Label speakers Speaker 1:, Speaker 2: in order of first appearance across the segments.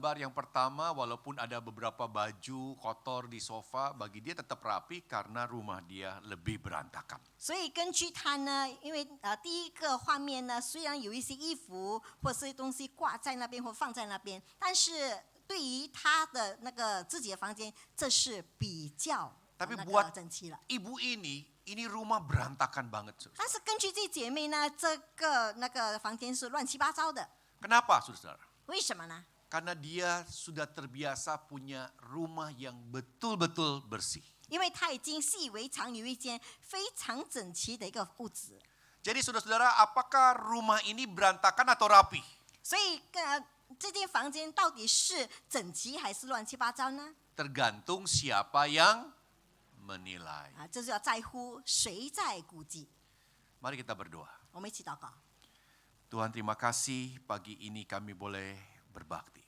Speaker 1: gambar yang pertama, walaupun ada beberapa baju kotor di sofa, bagi dia tetap rapi karena rumah dia lebih berantakan.
Speaker 2: 所以根据他呢，因为第一个画面呢，虽然有一些衣服或是东西挂在那边或放在那边，但是对于他的那个自己的房间，这是比较
Speaker 1: Tapi
Speaker 2: 那
Speaker 1: buat
Speaker 2: 个整齐了。
Speaker 1: ibu ini rumah berantakan banget.
Speaker 2: 但是根据这姐妹呢，这个那个房间是乱七八糟的，
Speaker 1: Kenapa, saudara?
Speaker 2: 为什么呢？
Speaker 1: Karena dia sudah terbiasa punya rumah yang betul-betul bersih.
Speaker 2: 因为他已经习以为常，有一间非常整齐的一个屋子。
Speaker 1: Jadi saudara-saudara, apakah rumah ini berantakan atau rapi?
Speaker 2: 所以这间房间到底是整齐还是乱七八糟呢？
Speaker 1: Tergantung siapa yang menilai.
Speaker 2: 这就要在乎谁在估计。
Speaker 1: Mari kita berdoa.
Speaker 2: 我们一起祷告。
Speaker 1: Tuhan, terima kasih pagi ini kami boleh berbakti.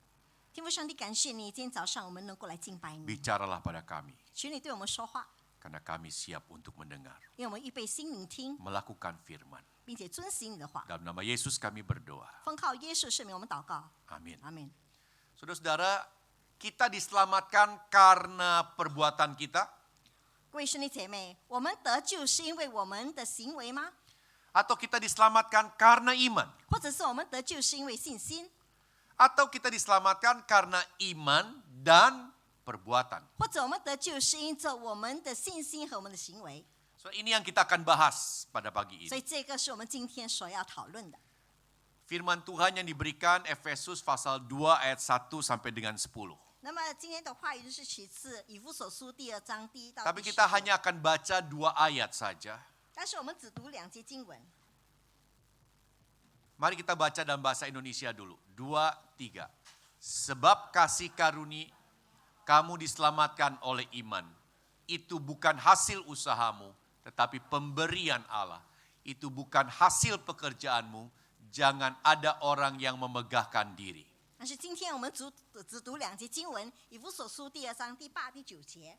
Speaker 2: 天父上帝，感谢你，今天早上我们能够来敬拜你，
Speaker 1: Bicaralah pada kami,
Speaker 2: 求你对我们说话，
Speaker 1: karena kami siap untuk mendengar,
Speaker 2: 因为我们预备心聆听，
Speaker 1: melakukan firman.
Speaker 2: 并且遵行你的话。
Speaker 1: Dalam nama Yesus kami berdoa.
Speaker 2: 奉靠耶稣圣名，我们祷告，
Speaker 1: Amin.
Speaker 2: 阿门。
Speaker 1: Saudara-saudara, kita diselamatkan karena perbuatan kita,
Speaker 2: 各位兄弟姐妹，我们得救是因为我们的行为吗？
Speaker 1: atau kita diselamatkan karena iman,
Speaker 2: 或者是我们得救是因为信心，
Speaker 1: atau kita diselamatkan karena iman dan perbuatan.
Speaker 2: 或者我们得救是因着我们的信心和我们的行为？
Speaker 1: So, ini yang kita akan bahas pada pagi
Speaker 2: 所以
Speaker 1: ini.
Speaker 2: 这个是我们今天所要讨论的。
Speaker 1: Firman Tuhan yang diberikan Efesus pasal 2 ayat 1 sampai dengan 10.
Speaker 2: 那么今天的话语是取自以弗所书2章1到
Speaker 1: Tapi
Speaker 2: 10
Speaker 1: kita
Speaker 2: 节
Speaker 1: hanya akan baca 2 ayat saja.
Speaker 2: 但是我们只读2节经文。
Speaker 1: Mari kita baca dalam bahasa Indonesia dulu. 2, 3. Sebab kasih karunia kamu diselamatkan oleh iman. Itu bukan hasil usahamu, tetapi pemberian Allah. Itu bukan hasil pekerjaanmu. Jangan ada orang yang memegahkan diri.
Speaker 2: 但是今天我们只读2节经文，以弗所书2章8、9节。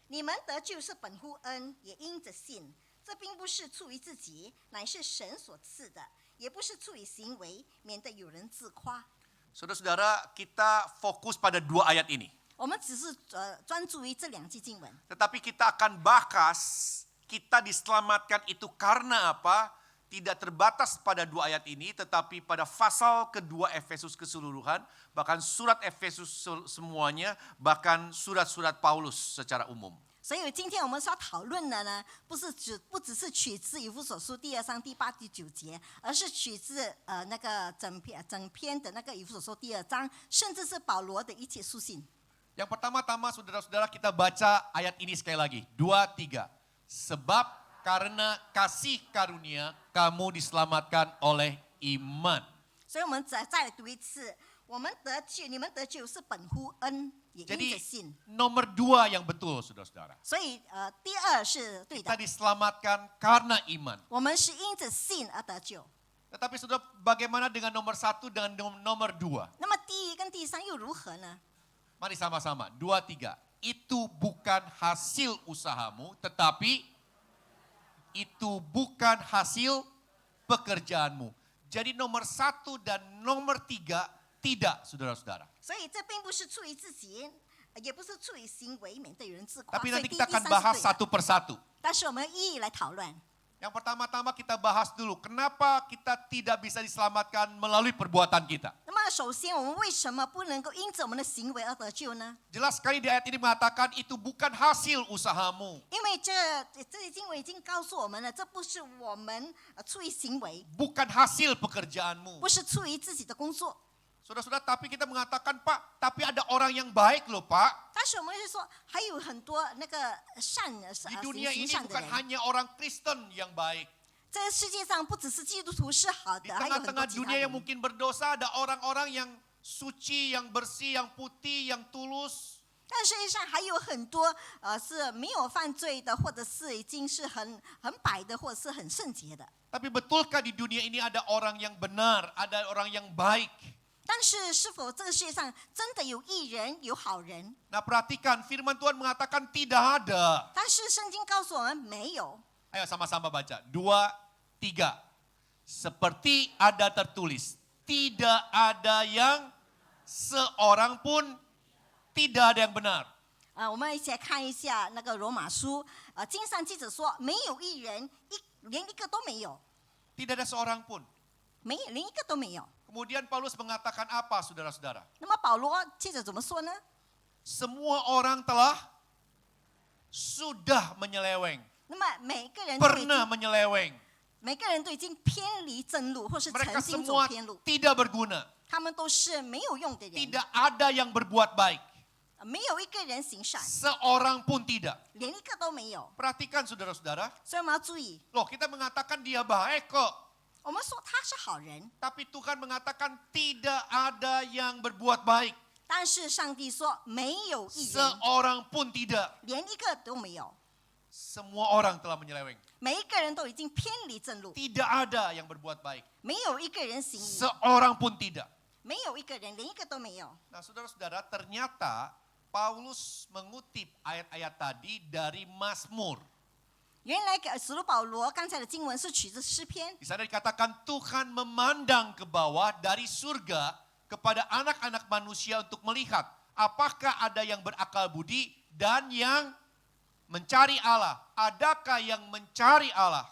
Speaker 2: 你们得救是本乎恩，也因着信。这并不是出于自己，乃是神所赐的，也不是出于行为，免得有人自夸。
Speaker 1: Saudara-saudara, kita fokus pada 2 ayat ini.
Speaker 2: 我们只是专注于这2节经文，
Speaker 1: Tetapi kita akan bahas, kita diselamatkan itu karena apa? Tidak terbatas pada 2 ayat ini, tetapi pada pasal kedua Efesus keseluruhan, bahkan surat Efesus semuanya, bahkan surat-surat Paulus secara umum.
Speaker 2: 所以今天我们所要讨论的呢，不只是取自以弗所书2章8、9节，而是取自那个整篇的那个以弗所书2章，甚至是保罗的一切书信。
Speaker 1: Yang pertama-tama saudara-saudara kita baca ayat ini sekali lagi. 2, 3. Sebab karena kasih karunia kamu diselamatkan oleh iman.
Speaker 2: 所以我们再来读一次，我们得救，你们得救是本乎恩，也因
Speaker 1: Jadi
Speaker 2: 着信。
Speaker 1: nomor 2 yang betul saudara-saudara.
Speaker 2: 所以第2是对
Speaker 1: Kita
Speaker 2: 的，
Speaker 1: diselamatkan karena iman.
Speaker 2: 我们是因着信而得救。
Speaker 1: Tetapi saudara, bagaimana dengan nomor 1 dan nomor 2?
Speaker 2: 那么第1跟第3又如何呢？
Speaker 1: Mari sama-sama. 2, 3. Itu bukan hasil usahamu, tetapi itu bukan hasil pekerjaanmu. Jadi nomor 1 dan nomor 3 tidak, saudara-saudara.
Speaker 2: 所以这并不是出于自己，也不是出于行为，免得有人自夸。
Speaker 1: Tapi
Speaker 2: 所以
Speaker 1: nanti
Speaker 2: 第
Speaker 1: kita
Speaker 2: 1、
Speaker 1: akan
Speaker 2: 3
Speaker 1: bahas
Speaker 2: 是对的，
Speaker 1: satu persatu.
Speaker 2: 但是我们一一来讨论。
Speaker 1: Yang pertama-tama kita bahas dulu, kenapa kita tidak bisa diselamatkan melalui perbuatan kita.
Speaker 2: 那么首先，我们为什么不能够因着我们的行为而得救呢？
Speaker 1: Jelas sekali di ayat ini mengatakan itu bukan hasil usahamu.
Speaker 2: 因为这经文已经告诉我们了，这不是我们出于行为，
Speaker 1: Bukan hasil pekerjaanmu.
Speaker 2: 不是出于自己的工作。
Speaker 1: Saudara-saudara, tapi kita mengatakan, Pak, tapi ada orang yang baik loh, Pak.
Speaker 2: 但是我们是说，还有很多那个
Speaker 1: Di dunia
Speaker 2: 行
Speaker 1: ini
Speaker 2: 善的
Speaker 1: bukan
Speaker 2: 人。
Speaker 1: hanya orang Kristen yang baik.
Speaker 2: 这个世界上不只是基督徒是好
Speaker 1: Di
Speaker 2: 的，还有很多
Speaker 1: tengah-tengah
Speaker 2: 其他
Speaker 1: dunia yang
Speaker 2: 人。
Speaker 1: mungkin berdosa, ada orang-orang yang suci, yang bersih, yang putih, yang tulus.
Speaker 2: 但世界上还有很多是没有犯罪的，或者是已经是很白的，或者是很圣洁的。
Speaker 1: Tapi betulkah di dunia ini ada orang yang benar, ada orang yang baik?
Speaker 2: 但是是否这个世界上真的有义人、有好人？
Speaker 1: Nah perhatikan, firman Tuhan mengatakan tidak ada.
Speaker 2: 但是圣经告诉我们没有。
Speaker 1: Ayo sama-sama baca. 2, 3. Seperti ada tertulis, tidak ada yang seorang pun tidak ada yang benar.
Speaker 2: 我们一起来看一下那个罗马书，经上记着说，没有一人，连一个都没有，
Speaker 1: Tidak ada seorang pun.
Speaker 2: 连一个都没有。
Speaker 1: Kemudian Paulus mengatakan apa, saudara-saudara?
Speaker 2: 那么保罗接着怎么说呢？
Speaker 1: Semua orang telah sudah menyeleweng,
Speaker 2: 那么每个人都已
Speaker 1: pernah
Speaker 2: 经
Speaker 1: menyeleweng.
Speaker 2: 每个人都已经偏离正路，或是
Speaker 1: Mereka
Speaker 2: 曾经走
Speaker 1: semua
Speaker 2: 偏路，
Speaker 1: tidak berguna.
Speaker 2: 他们都是没有用的人，
Speaker 1: Tidak ada yang berbuat baik.
Speaker 2: 没有一个人行善，
Speaker 1: Seorang pun tidak.
Speaker 2: 连一个都没有。
Speaker 1: Perhatikan saudara-saudara.
Speaker 2: 所以我们要注意，
Speaker 1: Loh, kita mengatakan dia baik kok.
Speaker 2: 我们说他是好人，
Speaker 1: Tapi Tuhan mengatakan tidak ada yang berbuat baik.
Speaker 2: 但是上帝说没有一人，
Speaker 1: Seorang pun tidak.
Speaker 2: 连一个都没有。
Speaker 1: Semua orang telah menyeleweng.
Speaker 2: 每一个人都已经偏离正路，
Speaker 1: Tidak ada yang berbuat baik.
Speaker 2: 没有一个人行义，
Speaker 1: Seorang pun tidak.
Speaker 2: 没有一个人，连一个都没有。
Speaker 1: Nah, saudara-saudara, ternyata Paulus mengutip ayat-ayat tadi dari Mazmur.
Speaker 2: 原来使徒保罗刚才的经文是取自诗篇，
Speaker 1: Di sana dikatakan Tuhan memandang ke bawah dari surga kepada anak-anak manusia untuk melihat apakah ada yang berakal budi dan yang mencari Allah. Adakah yang mencari Allah?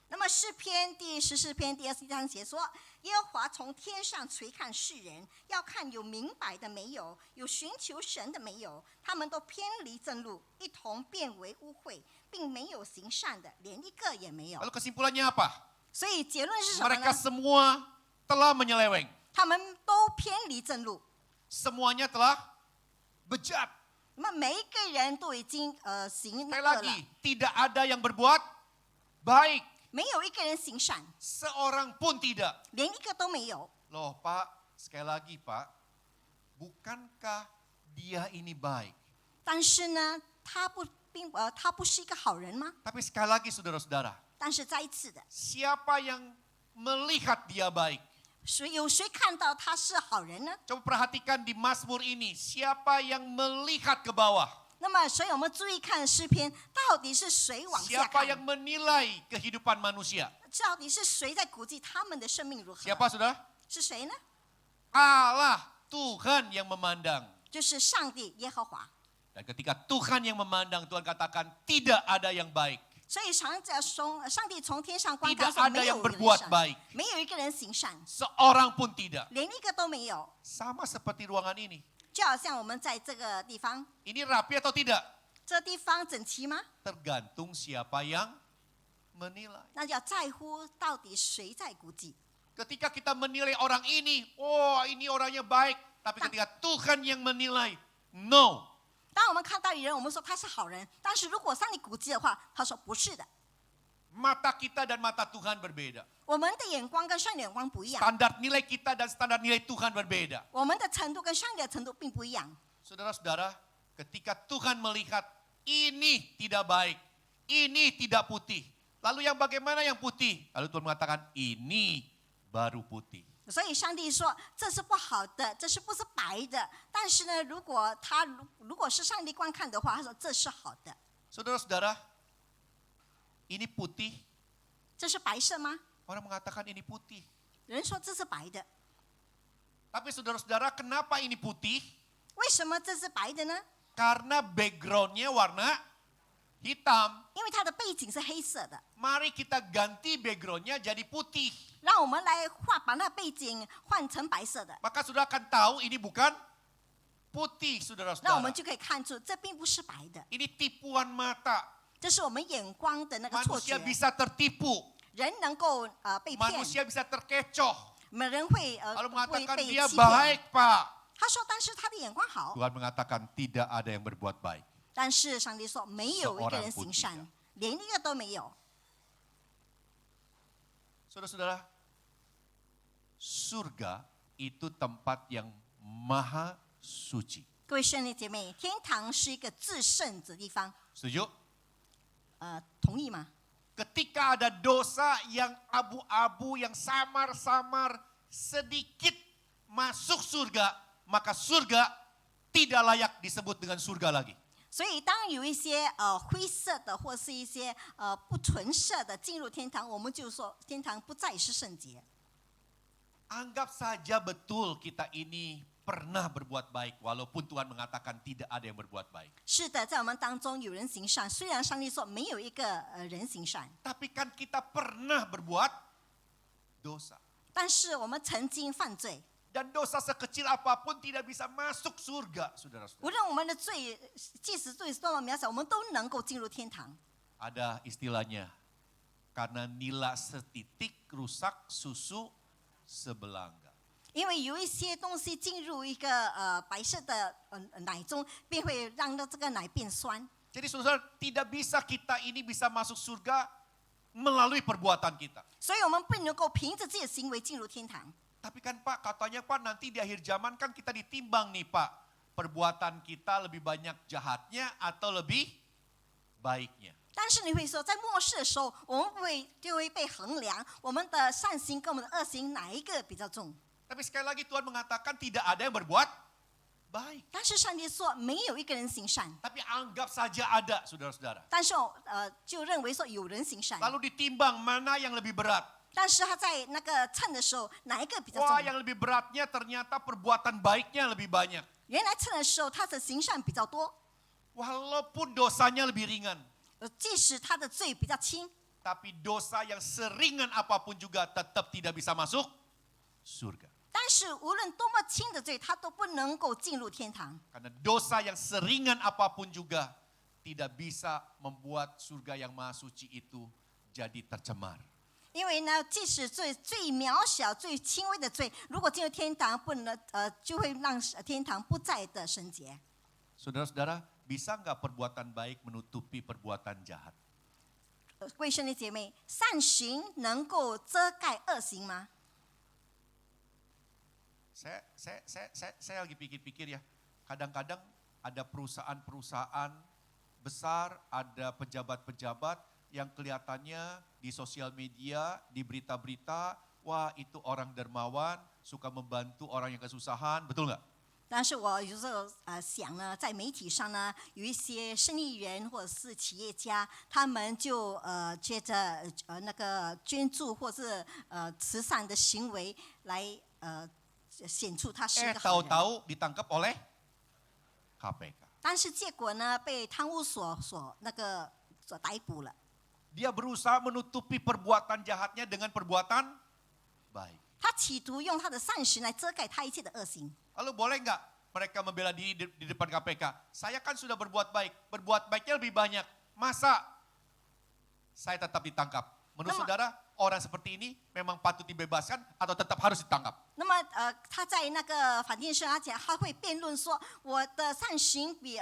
Speaker 2: 那么诗篇第14篇第24章写说，耶和华从天上垂看世人，要看有明白的没有，有寻求神的没有，他们都偏离正路，一同变为污秽，并没有行善的，连一个也没有。
Speaker 1: Lalu kesimpulannya apa?
Speaker 2: 所以结论是什么
Speaker 1: Mereka
Speaker 2: 呢？
Speaker 1: semua telah menyeleweng.
Speaker 2: 他们都偏离正路，
Speaker 1: Semuanya telah bejat.
Speaker 2: 那么每一个人都已经行
Speaker 1: Sekali
Speaker 2: 恶了，
Speaker 1: lagi, tidak ada yang berbuat baik.
Speaker 2: 没有一个人行善，
Speaker 1: Seorang pun tidak.
Speaker 2: 连一个都没有。
Speaker 1: Loh Pak, sekali lagi Pak, bukankah dia ini baik?
Speaker 2: 但是呢，他不是一个好人吗？
Speaker 1: Tapi sekali lagi saudara-saudara,
Speaker 2: 但是再一次的，
Speaker 1: siapa yang melihat dia baik?
Speaker 2: 有谁看到他是好人呢？
Speaker 1: Coba perhatikan di Mazmur ini, siapa yang melihat ke bawah?
Speaker 2: 那么，所以我们注意看诗篇，到底是谁往下
Speaker 1: Siapa yang
Speaker 2: 看？
Speaker 1: menilai kehidupan manusia?
Speaker 2: 到底是谁在估计他们的生命如何？
Speaker 1: Siapa saudara?
Speaker 2: 是谁呢？
Speaker 1: Allah, Tuhan yang memandang.
Speaker 2: 就是上帝耶和华。
Speaker 1: Dan ketika Tuhan yang memandang, Tuhan katakan tidak ada yang baik.
Speaker 2: 所以上帝从天上观
Speaker 1: Tidak
Speaker 2: 看说，
Speaker 1: ada
Speaker 2: 没有
Speaker 1: yang
Speaker 2: 人
Speaker 1: berbuat
Speaker 2: 善，
Speaker 1: baik.
Speaker 2: 没有一个人行善，
Speaker 1: Seorang pun tidak.
Speaker 2: 连一个都没有。
Speaker 1: Sama seperti ruangan ini.
Speaker 2: 就好像我们在这个地方，
Speaker 1: Ini rapi atau tidak?
Speaker 2: 这地方整齐吗？
Speaker 1: Tergantung siapa yang menilai.
Speaker 2: 那就要在乎到底谁在估计。
Speaker 1: Ketika kita menilai orang ini, oh ini orangnya baik. Tapi ketika Tuhan yang menilai, no.
Speaker 2: 当我们看到一人，我们说他是好人，但是如果上帝估计的话，他说不是的。
Speaker 1: Mata kita dan mata Tuhan berbeda.
Speaker 2: 我们的眼光跟上帝的眼光不一样，
Speaker 1: Standar nilai kita dan standar nilai Tuhan berbeda.
Speaker 2: 我们的程度跟上帝的程度并不一样。
Speaker 1: Saudara-saudara, ketika Tuhan melihat ini tidak baik, ini tidak putih. Lalu yang bagaimana yang putih? Lalu Tuhan mengatakan ini baru putih.
Speaker 2: 所以上帝说这是不好的，这是不是白的？但是呢，如果是上帝观看的话，他说这是好的。
Speaker 1: Saudara-saudara, ini putih.
Speaker 2: 这是白色吗？
Speaker 1: Orang mengatakan ini putih.
Speaker 2: 人说这是白的，
Speaker 1: Tapi saudara-saudara, kenapa ini putih?
Speaker 2: 为什么这是白的呢？
Speaker 1: Karena backgroundnya warna hitam.
Speaker 2: 因为它的背景是黑色的。
Speaker 1: Mari kita ganti backgroundnya jadi putih.
Speaker 2: 让我们来把那背景换成白色的，
Speaker 1: Maka saudara akan tahu ini bukan putih,
Speaker 2: 那我
Speaker 1: saudara-saudara.
Speaker 2: 们就可以看出这并不是白的，
Speaker 1: Ini tipuan mata.
Speaker 2: 这是我们眼光的那个错
Speaker 1: Manusia
Speaker 2: 觉。
Speaker 1: bisa tertipu.
Speaker 2: 人能够被骗，
Speaker 1: Manusia bisa terkecoh.
Speaker 2: 人会
Speaker 1: Lalu
Speaker 2: 会
Speaker 1: mengatakan
Speaker 2: 被
Speaker 1: dia
Speaker 2: 欺骗。
Speaker 1: baik, Pak.
Speaker 2: 他说，但是他的眼光好，
Speaker 1: Tuhan mengatakan tidak ada yang berbuat baik.
Speaker 2: 但是上帝说没有一个人行
Speaker 1: Seorang pun
Speaker 2: 善，连一个都没有。
Speaker 1: Saudara-saudara, surga itu tempat yang maha suci.
Speaker 2: 各位兄弟姐妹，天堂是一个至圣的地方，
Speaker 1: Setuju?
Speaker 2: 同意吗？
Speaker 1: Ketika ada dosa yang abu-abu, yang samar-samar, sedikit masuk surga, maka surga tidak layak disebut dengan surga lagi.
Speaker 2: 所以，当有一些灰色的或是一些不纯色的进入天堂，我们就说天堂不再是圣洁。
Speaker 1: Anggap saja betul kita ini pernah berbuat baik walaupun Tuhan mengatakan tidak ada yang berbuat baik.
Speaker 2: 是的，在我们当中有人行善，虽然上帝说没有一个人行善，
Speaker 1: Tapi kan kita pernah berbuat dosa.
Speaker 2: 但是我们曾经犯罪，
Speaker 1: Dan dosa sekecil apapun tidak bisa masuk surga,
Speaker 2: 无
Speaker 1: saudara-saudara.
Speaker 2: 论我们的罪，即使罪是多么渺小，我们都能够进入天堂。
Speaker 1: Ada istilahnya, karena nila setitik rusak susu sebelanga.
Speaker 2: 因为有一些东西进入一个白色的奶中，便会让到这个奶变酸。
Speaker 1: Jadi saudara, tidak bisa kita ini bisa masuk surga melalui perbuatan kita.
Speaker 2: 所以我们不能够凭着自己的行为进入天堂。
Speaker 1: Tapi kan Pak, katanya Pak nanti di akhir zaman kan kita ditimbang nih Pak. Perbuatan kita lebih banyak jahatnya atau lebih baiknya.
Speaker 2: 但是你会说，在末世的时候，我们就会被衡量，我们的善行跟我们的恶行哪一个比较重？
Speaker 1: Tapi sekali lagi Tuhan mengatakan tidak ada yang berbuat baik.
Speaker 2: 但是上帝说没有一个人行善，
Speaker 1: Tapi anggap saja ada, saudara-saudara.
Speaker 2: 但是就认为说有人行善，
Speaker 1: Lalu ditimbang mana yang lebih berat.
Speaker 2: 但是他在那个称的时候，哪一个比较
Speaker 1: Wah,
Speaker 2: 重？
Speaker 1: yang lebih beratnya ternyata perbuatan baiknya lebih banyak.
Speaker 2: 原来称的时候，他的行善比较多，
Speaker 1: Walaupun dosanya lebih ringan.
Speaker 2: 即使他的罪比较轻，
Speaker 1: Tapi dosa yang seringan apapun juga tetap tidak bisa masuk surga.
Speaker 2: 但是无论多么轻的罪，他都不能够进入天堂。
Speaker 1: Karena dosa yang seringan apapun juga tidak bisa membuat surga yang maha suci itu jadi tercemar.
Speaker 2: 因为呢，即使最渺小、最轻微的罪，如果进入天堂，不能就会让天堂不再的圣洁。
Speaker 1: Saudara-saudara, bisa nggak perbuatan baik menutupi perbuatan jahat?
Speaker 2: 各位兄弟姐妹，善行能够遮盖恶行吗？
Speaker 1: Saya lagi pikir-pikir ya. Kadang-kadang ada perusahaan-perusahaan besar, ada pejabat-pejabat yang kelihatannya di sosial media, di berita-berita, wah itu orang dermawan, suka membantu orang yang kesusahan, betul nggak?
Speaker 2: 但是我有时候想呢，在媒体上呢，有一些生意人或者是企业家，他们就借着那个捐助或是慈善的行为来显出他是一个好人。
Speaker 1: Tahu-tahu ditangkap oleh KPK.
Speaker 2: 但是结果呢，被贪污所逮捕了。
Speaker 1: Dia berusaha menutupi perbuatan jahatnya dengan perbuatan baik.
Speaker 2: 他企图用他的善行来遮盖他一切的恶行。
Speaker 1: Lalu boleh nggak mereka membela diri di depan KPK? Saya kan sudah berbuat baiknya lebih banyak. Masa saya tetap ditangkap? Menurut saudara, orang seperti ini memang patut dibebaskan atau tetap harus ditangkap?
Speaker 2: 那么他在那个法庭上，而且他会辩论说，我的善行比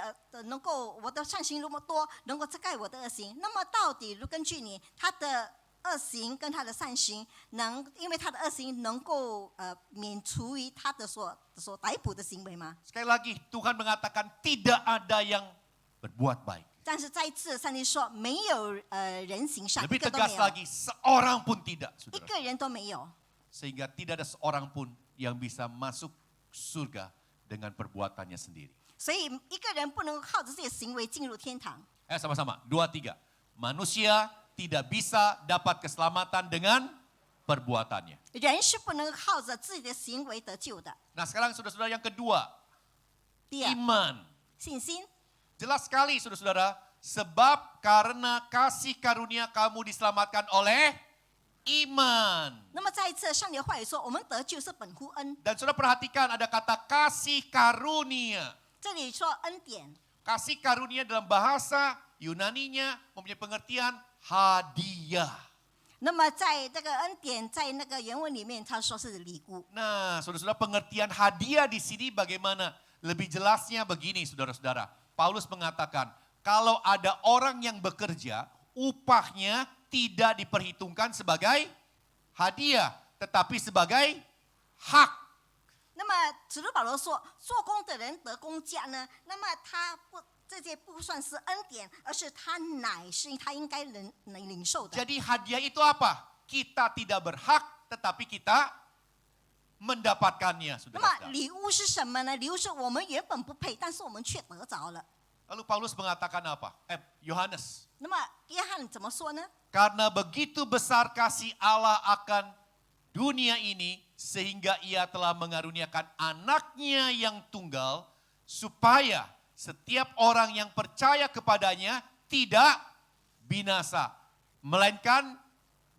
Speaker 2: 我的善行那么多，能够遮盖我的恶行。那么到底根据你，他的恶行跟他的善行因为他的恶行能够免除于他的所逮捕的行为吗？
Speaker 1: Sekali lagi, Tuhan mengatakan tidak ada yang berbuat baik.
Speaker 2: 但是再一次，上帝说没有人行善，一
Speaker 1: Lebih
Speaker 2: 个都没
Speaker 1: tegas
Speaker 2: 有，
Speaker 1: lagi, seorang pun tidak.
Speaker 2: 一
Speaker 1: Saudara.
Speaker 2: 个人都没有。
Speaker 1: Sehingga tidak ada seorang pun yang bisa masuk surga dengan perbuatannya sendiri.
Speaker 2: 所以一个人不能靠着自己的行为进入天堂。
Speaker 1: Sama-sama, 2, 3. Manusia tidak bisa dapat keselamatan dengan perbuatannya.
Speaker 2: 人是不能靠着自己的行为得救的。
Speaker 1: Nah sekarang saudara-saudara yang kedua,
Speaker 2: 第二，
Speaker 1: iman.
Speaker 2: 信心。
Speaker 1: Jelas sekali saudara-saudara, sebab karena kasih karunia kamu diselamatkan oleh iman.
Speaker 2: 那么再一次，上帝的话语说，我们得救是本乎恩。
Speaker 1: Dan saudara perhatikan ada kata kasih karunia.
Speaker 2: 这里说恩典，
Speaker 1: Kasih karunia dalam bahasa Yunaninya mempunyai pengertian hadiah.
Speaker 2: 那么在这个恩典，在那个原文里面，他说是礼物。
Speaker 1: Nah, saudara-saudara pengertian hadiah di sini bagaimana? Lebih jelasnya begini, saudara-saudara. Paulus mengatakan, kalau ada orang yang bekerja, upahnya tidak diperhitungkan sebagai hadiah, tetapi sebagai hak.
Speaker 2: 那么使徒保罗说，做工的人得工价呢，那么这些不算是恩典，而是他应该领受的。
Speaker 1: Jadi hadiah itu apa? Kita tidak berhak, tetapi kita mendapatkannya,
Speaker 2: 那么
Speaker 1: saudara-saudara.
Speaker 2: 礼物是什么呢？礼物是我们原本不配，但是我们却得着了。
Speaker 1: Lalu Paulus mengatakan apa? Yohanes.
Speaker 2: 那么约翰怎么说呢？
Speaker 1: Karena begitu besar kasih Allah akan dunia ini sehingga ia telah mengaruniakan anaknya yang tunggal supaya setiap orang yang percaya kepadanya tidak binasa, melainkan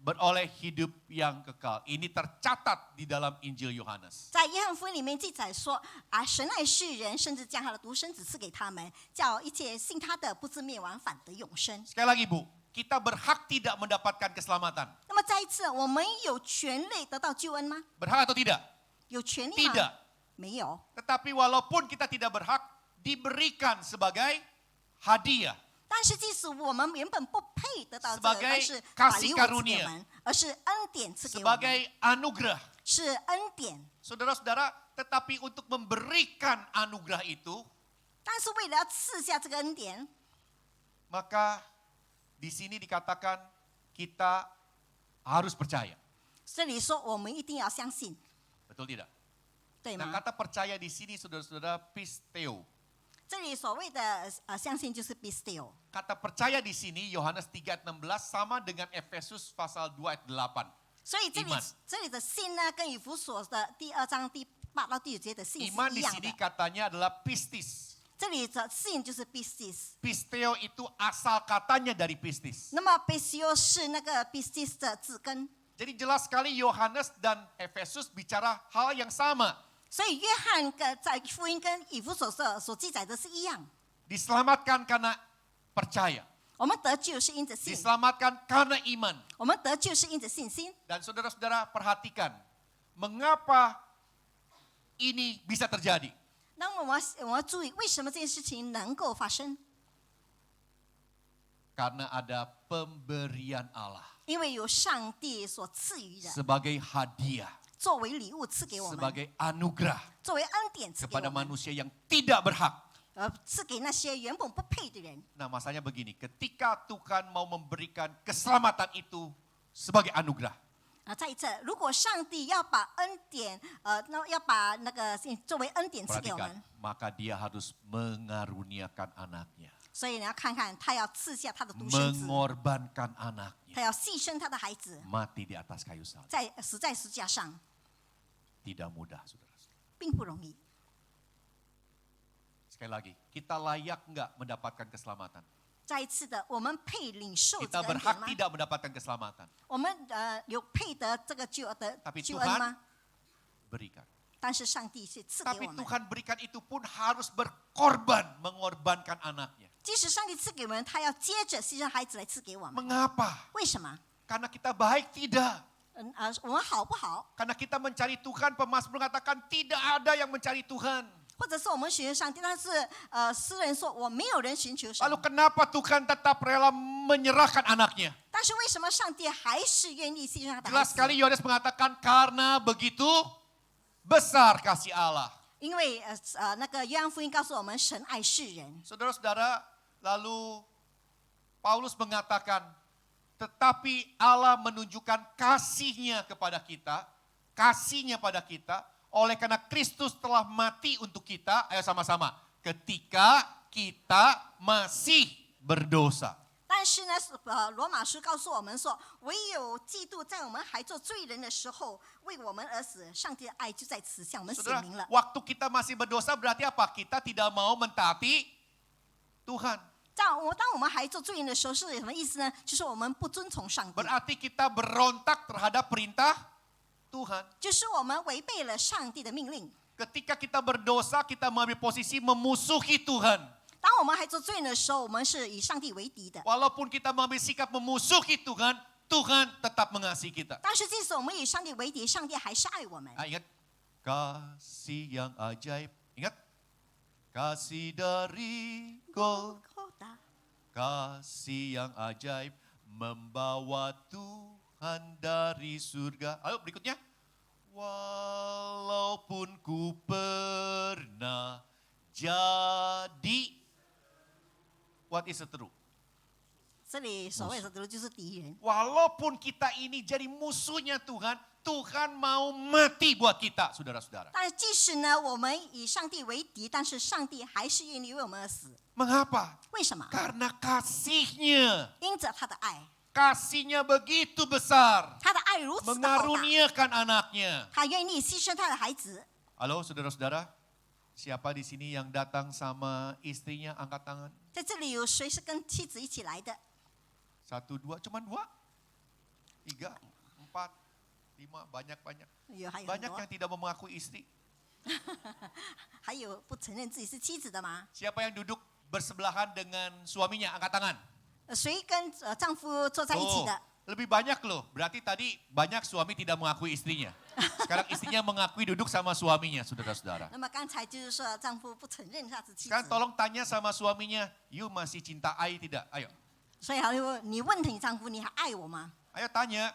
Speaker 1: beroleh hidup yang kekal. Ini tercatat di dalam Injil Yohanes.
Speaker 2: 在约翰福音里面记载说，神爱世人，甚至将他的独生子赐给他们，叫一切信他的不至灭亡，反得永生。
Speaker 1: Sekali lagi Bu, kita berhak tidak mendapatkan keselamatan.
Speaker 2: 那么再一次，我们有权利得到救恩吗？
Speaker 1: Berhak atau tidak?
Speaker 2: 有权利吗？
Speaker 1: Tidak.
Speaker 2: 没有。
Speaker 1: Tetapi walaupun kita tidak berhak, diberikan sebagai hadiah.
Speaker 2: 但是即使我们原本不配得到这个，
Speaker 1: Sebagai
Speaker 2: 但是把
Speaker 1: kasih
Speaker 2: 礼物赐给
Speaker 1: karunia
Speaker 2: 我们，而是恩典赐给我们，
Speaker 1: Sebagai anugerah.
Speaker 2: 是恩典。
Speaker 1: Saudara-saudara, tetapi untuk memberikan anugerah itu,
Speaker 2: 但是为了要赐下这个恩典，
Speaker 1: maka di sini dikatakan kita harus percaya.
Speaker 2: 这里说我们一定要相信，
Speaker 1: Betul tidak?
Speaker 2: 对
Speaker 1: Nah,
Speaker 2: 吗？
Speaker 1: kata percaya di sini saudara-saudara pisteo.
Speaker 2: 这里所谓的相信就是 pisteo。
Speaker 1: Kata percaya di sini Yohanes 3:16 sama dengan Efesus pasal 2 ayat 8.
Speaker 2: 所以这里的信呢，跟以弗所的第2章第8到第9节的信是
Speaker 1: Iman
Speaker 2: 一
Speaker 1: di
Speaker 2: 样
Speaker 1: sini
Speaker 2: 的。
Speaker 1: katanya adalah pistis.
Speaker 2: 这里的信就是 pistis，
Speaker 1: Pisteo itu asal katanya dari pistis.
Speaker 2: 那么 pisteo 是那个 pistis 的字根。
Speaker 1: Jadi jelas sekali Yohanes dan Efesus bicara hal yang sama.
Speaker 2: 所以约翰在福音跟以弗所所记载的是一样。
Speaker 1: Diselamatkan karena percaya.
Speaker 2: 我们得救是因着信，
Speaker 1: Diselamatkan karena iman.
Speaker 2: 我们得救是因着信心。
Speaker 1: Dan saudara-saudara perhatikan, mengapa ini bisa terjadi?
Speaker 2: 那我们要注意，为什么这件事情能够发生？
Speaker 1: Karena ada pemberian Allah
Speaker 2: 因为有上帝所赐予的，
Speaker 1: sebagai hadiah,
Speaker 2: 作为礼物赐给我们，
Speaker 1: sebagai anugerah
Speaker 2: 作为恩典赐给
Speaker 1: kepada
Speaker 2: 我们，
Speaker 1: manusia yang tidak berhak.
Speaker 2: 赐给那些原本不配的人。
Speaker 1: Nah, masanya begini, ketika Tuhan mau memberikan keselamatan itu sebagai anugerah,
Speaker 2: 再一次，如果上帝要把恩典，要把那个作为恩典赐给我
Speaker 1: perhatikan,
Speaker 2: 们，
Speaker 1: maka dia harus mengaruniakan anaknya,
Speaker 2: 所以你要看看他要赐下他的独生子，
Speaker 1: mengorbankan anaknya,
Speaker 2: 他要牺牲他的孩子，
Speaker 1: mati di atas kayu salib.
Speaker 2: 死在十字架上，
Speaker 1: Tidak mudah, saudara-saudara.
Speaker 2: 并不容易。
Speaker 1: Sekali lagi, kita layak nggak mendapatkan keselamatan?
Speaker 2: 再一次的，我们配领受这
Speaker 1: Kita
Speaker 2: 个恩典
Speaker 1: berhak
Speaker 2: 吗？
Speaker 1: tidak mendapatkan keselamatan,
Speaker 2: 我们有配得这个救
Speaker 1: tapi
Speaker 2: 恩
Speaker 1: Tuhan
Speaker 2: 吗？
Speaker 1: berikan.
Speaker 2: 但是上帝是赐给
Speaker 1: Tapi
Speaker 2: 我们。
Speaker 1: Tuhan berikan itu pun harus berkorban, mengorbankan anaknya.
Speaker 2: 即使上帝赐给我们，他要接着牺牲孩子来赐给我们。
Speaker 1: Mengapa?
Speaker 2: 为什么？
Speaker 1: Karena kita baik? Tidak.
Speaker 2: 我们好不好？
Speaker 1: Karena kita mencari Tuhan, pemazmur mengatakan tidak ada yang mencari Tuhan.
Speaker 2: 或者是我们寻求上帝，但是诗人说我没有人寻求神。
Speaker 1: Lalu kenapa Tuhan tetap rela menyerahkan anaknya?
Speaker 2: 但是为什么上帝还是愿意牺牲他的孩
Speaker 1: Jelas
Speaker 2: 子？
Speaker 1: sekali Yohanes mengatakan karena begitu besar kasih Allah.
Speaker 2: 因为那个约翰福音告诉我们，神爱世人。
Speaker 1: Saudara-saudara, lalu Paulus mengatakan, tetapi Allah menunjukkan kasihnya pada kita, oleh karena Kristus telah mati untuk kita, ayo sama-sama, ketika kita masih berdosa.
Speaker 2: 但是呢，罗马书告诉我们说，唯有基督在我们还做罪人的时候为我们而死，上帝的爱就在此向我们显
Speaker 1: Saudara,
Speaker 2: 明了。
Speaker 1: waktu kita masih berdosa berarti apa? Kita tidak mau mentaati Tuhan.
Speaker 2: 当我们还做罪人的时候是什么意思呢？就是我们不遵从上帝，
Speaker 1: Berarti kita berontak terhadap perintah Tuhan.
Speaker 2: 就是我们违背了上帝的命令。
Speaker 1: Ketika kita berdosa, kita mengambil posisi memusuhi Tuhan.
Speaker 2: 当我们还做罪人的时候，我们是以上帝为敌的。
Speaker 1: Walaupun kita mengambil sikap memusuhi Tuhan, Tuhan tetap mengasihi kita.
Speaker 2: 但是即使我们以上帝为敌，上帝还是爱我们。
Speaker 1: Ingat, kasih yang ajaib. Ingat, kasih dari Golgota. Kasih yang ajaib membawa Tuhan dari surga. Ayo berikutnya. Walaupun ku pernah jadi. What is true?
Speaker 2: 这里所谓的敌就是敌人。
Speaker 1: Walaupun kita ini jadi musuhnya Tuhan, Tuhan mau mati buat kita, saudara-saudara.
Speaker 2: 但是即使呢，我们以上帝为敌，但是上帝还是愿意为我们而死。
Speaker 1: Mengapa?
Speaker 2: 为什么？
Speaker 1: Karena kasihnya.
Speaker 2: 因着他的爱。
Speaker 1: kasihnya begitu besar.
Speaker 2: 他的爱如此的浩大，
Speaker 1: Mengaruniakan anaknya.
Speaker 2: 他愿意牺牲他的孩子。
Speaker 1: Halo saudara-saudara, siapa di sini yang datang sama istrinya? Angkat tangan.
Speaker 2: 在这里有谁是跟妻子一起来的？
Speaker 1: 1, 2, cuman 2, 3, 4, 5, banyak-banyak.
Speaker 2: 有还有很
Speaker 1: Banyak
Speaker 2: 多
Speaker 1: yang，tidak mau mengakui istri.
Speaker 2: 还有不承认自己是妻子的吗？
Speaker 1: Siapa yang duduk bersebelahan dengan suaminya? Angkat tangan.
Speaker 2: 谁跟丈夫坐在一起
Speaker 1: Oh,
Speaker 2: 的？
Speaker 1: lebih banyak loh. Berarti tadi banyak suami tidak mengakui istrinya. Sekarang istrinya mengakui duduk sama suaminya, saudara-saudara.
Speaker 2: 那么刚才就是说丈夫不承认他是妻
Speaker 1: Sekarang
Speaker 2: 子，
Speaker 1: tolong tanya sama suaminya, you masih cinta I tidak? Ayo,
Speaker 2: 所以还有你问你丈夫，你还爱我吗？
Speaker 1: ayo tanya.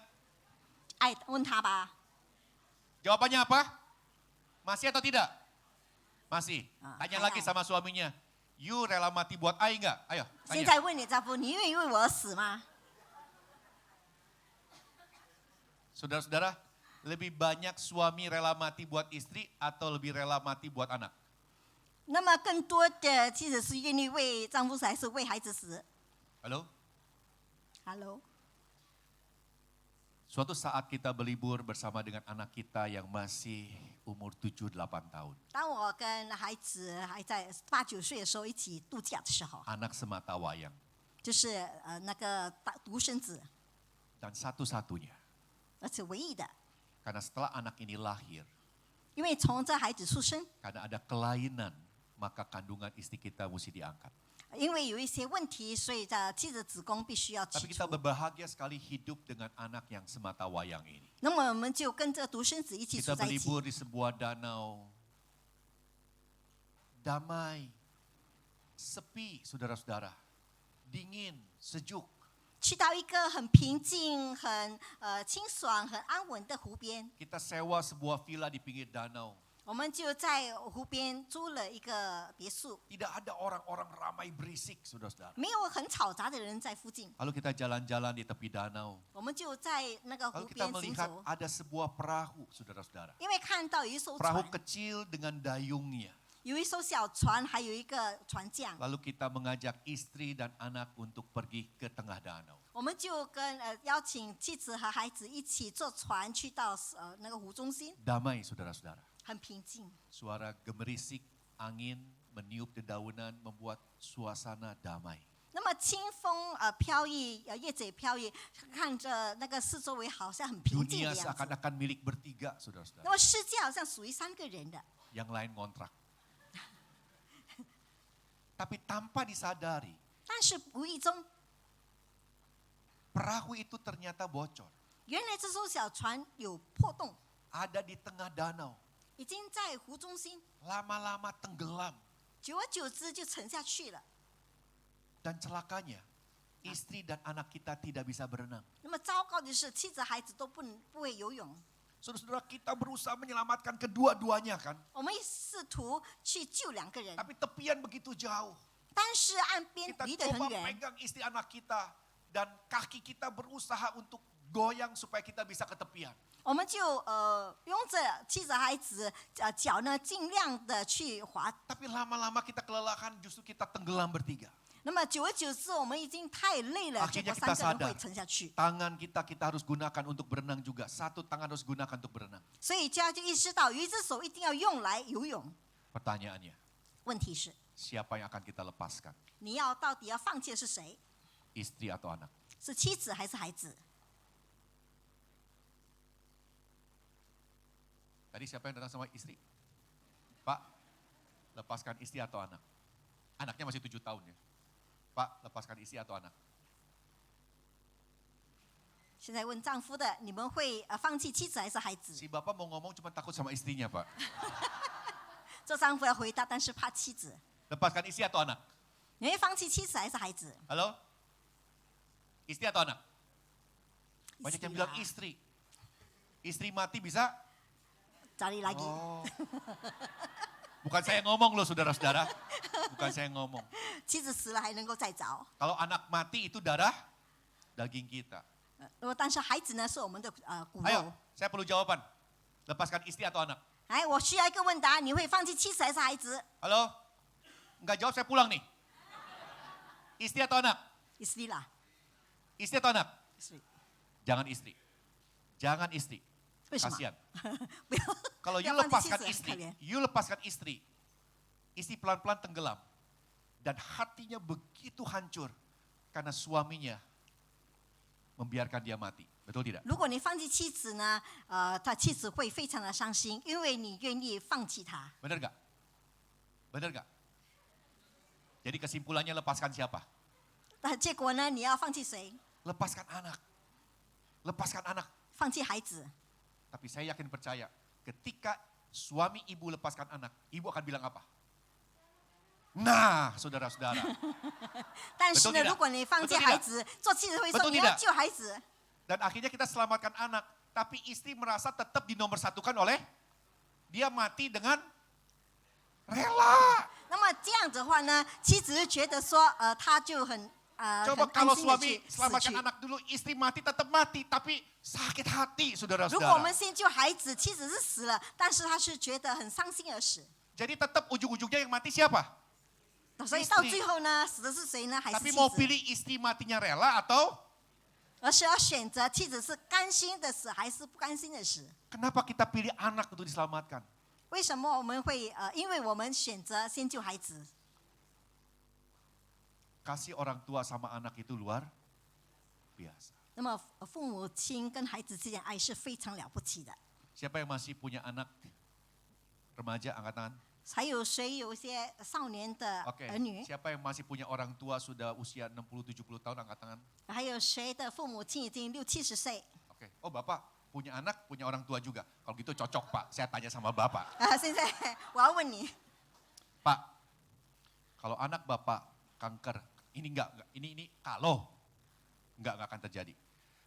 Speaker 2: 爱问他吧。
Speaker 1: Jawabannya apa? Masih atau tidak? Masih.
Speaker 2: Ah,
Speaker 1: Tanya
Speaker 2: hai,
Speaker 1: lagi
Speaker 2: hai.
Speaker 1: sama suaminya, you rela mati buat I enggak? Ayo,
Speaker 2: 现
Speaker 1: tanya.
Speaker 2: 在问你丈夫，你愿意为我而死吗？
Speaker 1: Saudara-saudara, lebih banyak suami rela mati buat istri atau lebih rela mati buat anak?
Speaker 2: 那么更多的妻子是愿意为丈夫死，还是为孩子死
Speaker 1: Halo?
Speaker 2: ？Hello，
Speaker 1: Suatu saat kita berlibur bersama dengan anak kita yang masih umur 7-8 tahun.
Speaker 2: 当我跟孩子还在8、9岁的时候一起度假的时候，
Speaker 1: Anak semata wayang.
Speaker 2: 就是那个独生子，
Speaker 1: Dan satu-satunya.
Speaker 2: 而且唯一的，
Speaker 1: Karena setelah anak ini lahir,
Speaker 2: 因为从这孩子出生，
Speaker 1: karena ada kelainan, maka kandungan istri kita mesti diangkat.
Speaker 2: 因为有一些问题，所以妻子的子宫必须要取
Speaker 1: Tapi kita
Speaker 2: 出。
Speaker 1: berbahagia sekali hidup dengan anak yang semata wayang ini.
Speaker 2: 那么我们就跟这个独生子一起
Speaker 1: Kita
Speaker 2: 住在一起。
Speaker 1: berlibur di sebuah danau. Damai, sepi, saudara-saudara. Dingin, sejuk.
Speaker 2: 去到一个很平静、很清爽、很安稳的湖边，
Speaker 1: Kita sewa sebuah villa di pinggir danau.
Speaker 2: 我们就在湖边租了一个别墅，
Speaker 1: Tidak ada orang-orang ramai berisik, saudara-saudara.
Speaker 2: 没有很嘈杂的人在附近，
Speaker 1: Lalu kita jalan-jalan di tepi danau.
Speaker 2: 我们就在那个湖
Speaker 1: Lalu kita
Speaker 2: 边行
Speaker 1: melihat
Speaker 2: 走，
Speaker 1: ada sebuah perahu, saudara-saudara.
Speaker 2: 因为看到有一艘
Speaker 1: Perahu
Speaker 2: 船，
Speaker 1: kecil dengan dayungnya.
Speaker 2: 有一艘小船，还有一个船匠，
Speaker 1: Lalu kita mengajak istri dan anak untuk pergi ke tengah danau.
Speaker 2: 我们就跟邀请妻子和孩子一起坐船去到那个湖中心，
Speaker 1: Damai, saudara-saudara.
Speaker 2: 很平静。
Speaker 1: Suara gemerisik, angin, meniup dedaunan membuat suasana damai.
Speaker 2: 那么清风飘逸，叶子也飘逸，看着那个四周围好像很平静
Speaker 1: Dunia
Speaker 2: 的样子。
Speaker 1: seakan-akan milik bertiga,
Speaker 2: 那
Speaker 1: saudara-saudara.
Speaker 2: 么世界好像属于3个人的，
Speaker 1: Yang lain ngontrak. Tapi tanpa disadari,
Speaker 2: 但是无意中，
Speaker 1: perahu itu ternyata bocor.
Speaker 2: 原来这艘小船有破洞，
Speaker 1: Ada di tengah danau.
Speaker 2: 已经在湖中心，
Speaker 1: Lama-lama tenggelam.
Speaker 2: 久而久之就沉下去了。
Speaker 1: Dan celakanya, istri dan anak kita tidak bisa berenang.
Speaker 2: 那么糟糕的是，妻子孩子都不会游泳。
Speaker 1: Saudara-saudara, kita berusaha menyelamatkan kedua-duanya kan.
Speaker 2: 我们试图去救2个人，
Speaker 1: Tapi tepian begitu jauh.
Speaker 2: 但是岸边
Speaker 1: Kita
Speaker 2: 离得很
Speaker 1: coba
Speaker 2: 远，
Speaker 1: pegang istri anak kita. Dan kaki kita berusaha untuk goyang supaya kita bisa ke tepian.
Speaker 2: 我们就用着妻子孩子脚呢，尽量的去划。
Speaker 1: Tapi lama-lama kita kelelahan, justru kita tenggelam bertiga.
Speaker 2: 那么久而久之，我们已经太累了，结
Speaker 1: Akhirnya
Speaker 2: 果
Speaker 1: kita
Speaker 2: 3个人
Speaker 1: sadar.
Speaker 2: 会沉下去。
Speaker 1: Tangan kita harus gunakan untuk berenang juga. Satu tangan harus gunakan untuk berenang.
Speaker 2: 所以就意识到有一只手一定要用来游泳。
Speaker 1: Pertanyaannya,
Speaker 2: 问题是，
Speaker 1: siapa yang akan kita lepaskan?
Speaker 2: 你到底要放弃的是谁？
Speaker 1: Istri atau anak?
Speaker 2: 是妻子还是孩子？
Speaker 1: Tadi siapa yang datang sama istri? Pak, lepaskan istri atau anak? Anaknya masih 7 tahun ya. Pak, lepaskan istri atau anak?
Speaker 2: 现在问丈夫的，你们会放弃妻子还是孩子？
Speaker 1: Si bapak mau ngomong cuma takut sama istrinya, Pak.
Speaker 2: 这丈夫要回答，但是怕妻子。
Speaker 1: Lepaskan istri atau anak?
Speaker 2: 你会放弃妻子还是孩子？
Speaker 1: Halo? Istri atau anak? Banyak yang
Speaker 2: Istri
Speaker 1: bilang
Speaker 2: lah.
Speaker 1: istri. Istri mati bisa?
Speaker 2: Cari lagi。
Speaker 1: Oh. Bukan saya ngomong loh saudara-saudara. Bukan saya ngomong.
Speaker 2: 妻子死了还能够再找。
Speaker 1: Kalau anak mati itu darah daging kita.
Speaker 2: 但是孩子呢，是我们的骨
Speaker 1: Ayo,
Speaker 2: 肉。
Speaker 1: saya perlu jawaban. Lepaskan istri atau anak?
Speaker 2: 哎，我需要一个问答，你会放弃妻子还是孩子？
Speaker 1: Halo? Enggak jawab saya pulang nih. Istri atau anak?
Speaker 2: Istri lah，
Speaker 1: Istri atau anak? Jangan istri. Jangan istri.
Speaker 2: 为什么？
Speaker 1: Kasihan.
Speaker 2: 不要
Speaker 1: Kalau
Speaker 2: 不
Speaker 1: you
Speaker 2: 要放弃妻
Speaker 1: lepaskan
Speaker 2: 子，很可
Speaker 1: istri,
Speaker 2: 怜。
Speaker 1: you lepaskan istri, istri pelan-pelan tenggelam. Dan hatinya begitu hancur karena suaminya membiarkan dia mati. Betul tidak?
Speaker 2: 如果你放弃妻子呢，他妻子会非常的伤心，因为你愿意放弃他。
Speaker 1: Benar gak? Benar gak? Jadi kesimpulannya lepaskan siapa?
Speaker 2: 那结果呢，你要放弃谁？
Speaker 1: Lepaskan anak. Lepaskan anak.
Speaker 2: 放弃孩子。
Speaker 1: Tapi saya yakin percaya, ketika suami ibu lepaskan anak, ibu akan bilang apa? Nah, saudara-saudara.
Speaker 2: 但是
Speaker 1: Betul
Speaker 2: 呢，
Speaker 1: tidak?
Speaker 2: 如果你放弃
Speaker 1: Betul tidak?
Speaker 2: 孩子，做妻子会
Speaker 1: Betul
Speaker 2: 说你要
Speaker 1: tidak?
Speaker 2: 救孩子。
Speaker 1: Dan akhirnya kita selamatkan anak, tapi istri merasa tetap dinomorsatukan oleh dia mati dengan rela.
Speaker 2: 那么这样子的话呢，妻子就觉得说，他就很
Speaker 1: Coba
Speaker 2: 很
Speaker 1: kalau
Speaker 2: 安心的
Speaker 1: suami
Speaker 2: 去死
Speaker 1: selamatkan
Speaker 2: 去。
Speaker 1: anak dulu, istri mati tetap mati, tapi sakit hati
Speaker 2: 如果我们
Speaker 1: saudara-saudara.
Speaker 2: 先救孩子，妻子是死了，但是他是觉得很伤心而死。
Speaker 1: Jadi tetap ujung-ujungnya yang mati siapa?
Speaker 2: 所以到最后呢，死的是谁呢？还是
Speaker 1: Tapi
Speaker 2: 妻
Speaker 1: mau
Speaker 2: 子？
Speaker 1: pilih istri matinya rela atau
Speaker 2: 而是要选择妻子是甘心的死还是不甘心的死？
Speaker 1: kenapa kita pilih anak untuk diselamatkan?
Speaker 2: 为什么我们会因为我们选择先救孩子，
Speaker 1: Kasih orang tua sama anak itu luar biasa.
Speaker 2: 那么父母亲跟孩子之间爱是非常了不起的。
Speaker 1: Siapa yang masih punya anak remaja angkat tangan?
Speaker 2: 还有谁有一些少年的
Speaker 1: Oke.
Speaker 2: 儿女？
Speaker 1: Siapa yang masih punya orang tua sudah usia 60-70 tahun angkat tangan?
Speaker 2: 还有谁的父母亲已经60-70岁？
Speaker 1: Oke. Oh Bapak punya anak, punya orang tua juga. Kalau gitu cocok Pak, saya tanya sama Bapak.
Speaker 2: 现在我要问你，
Speaker 1: Pak, kalau anak Bapak kanker, ini enggak ini kalau enggak akan terjadi.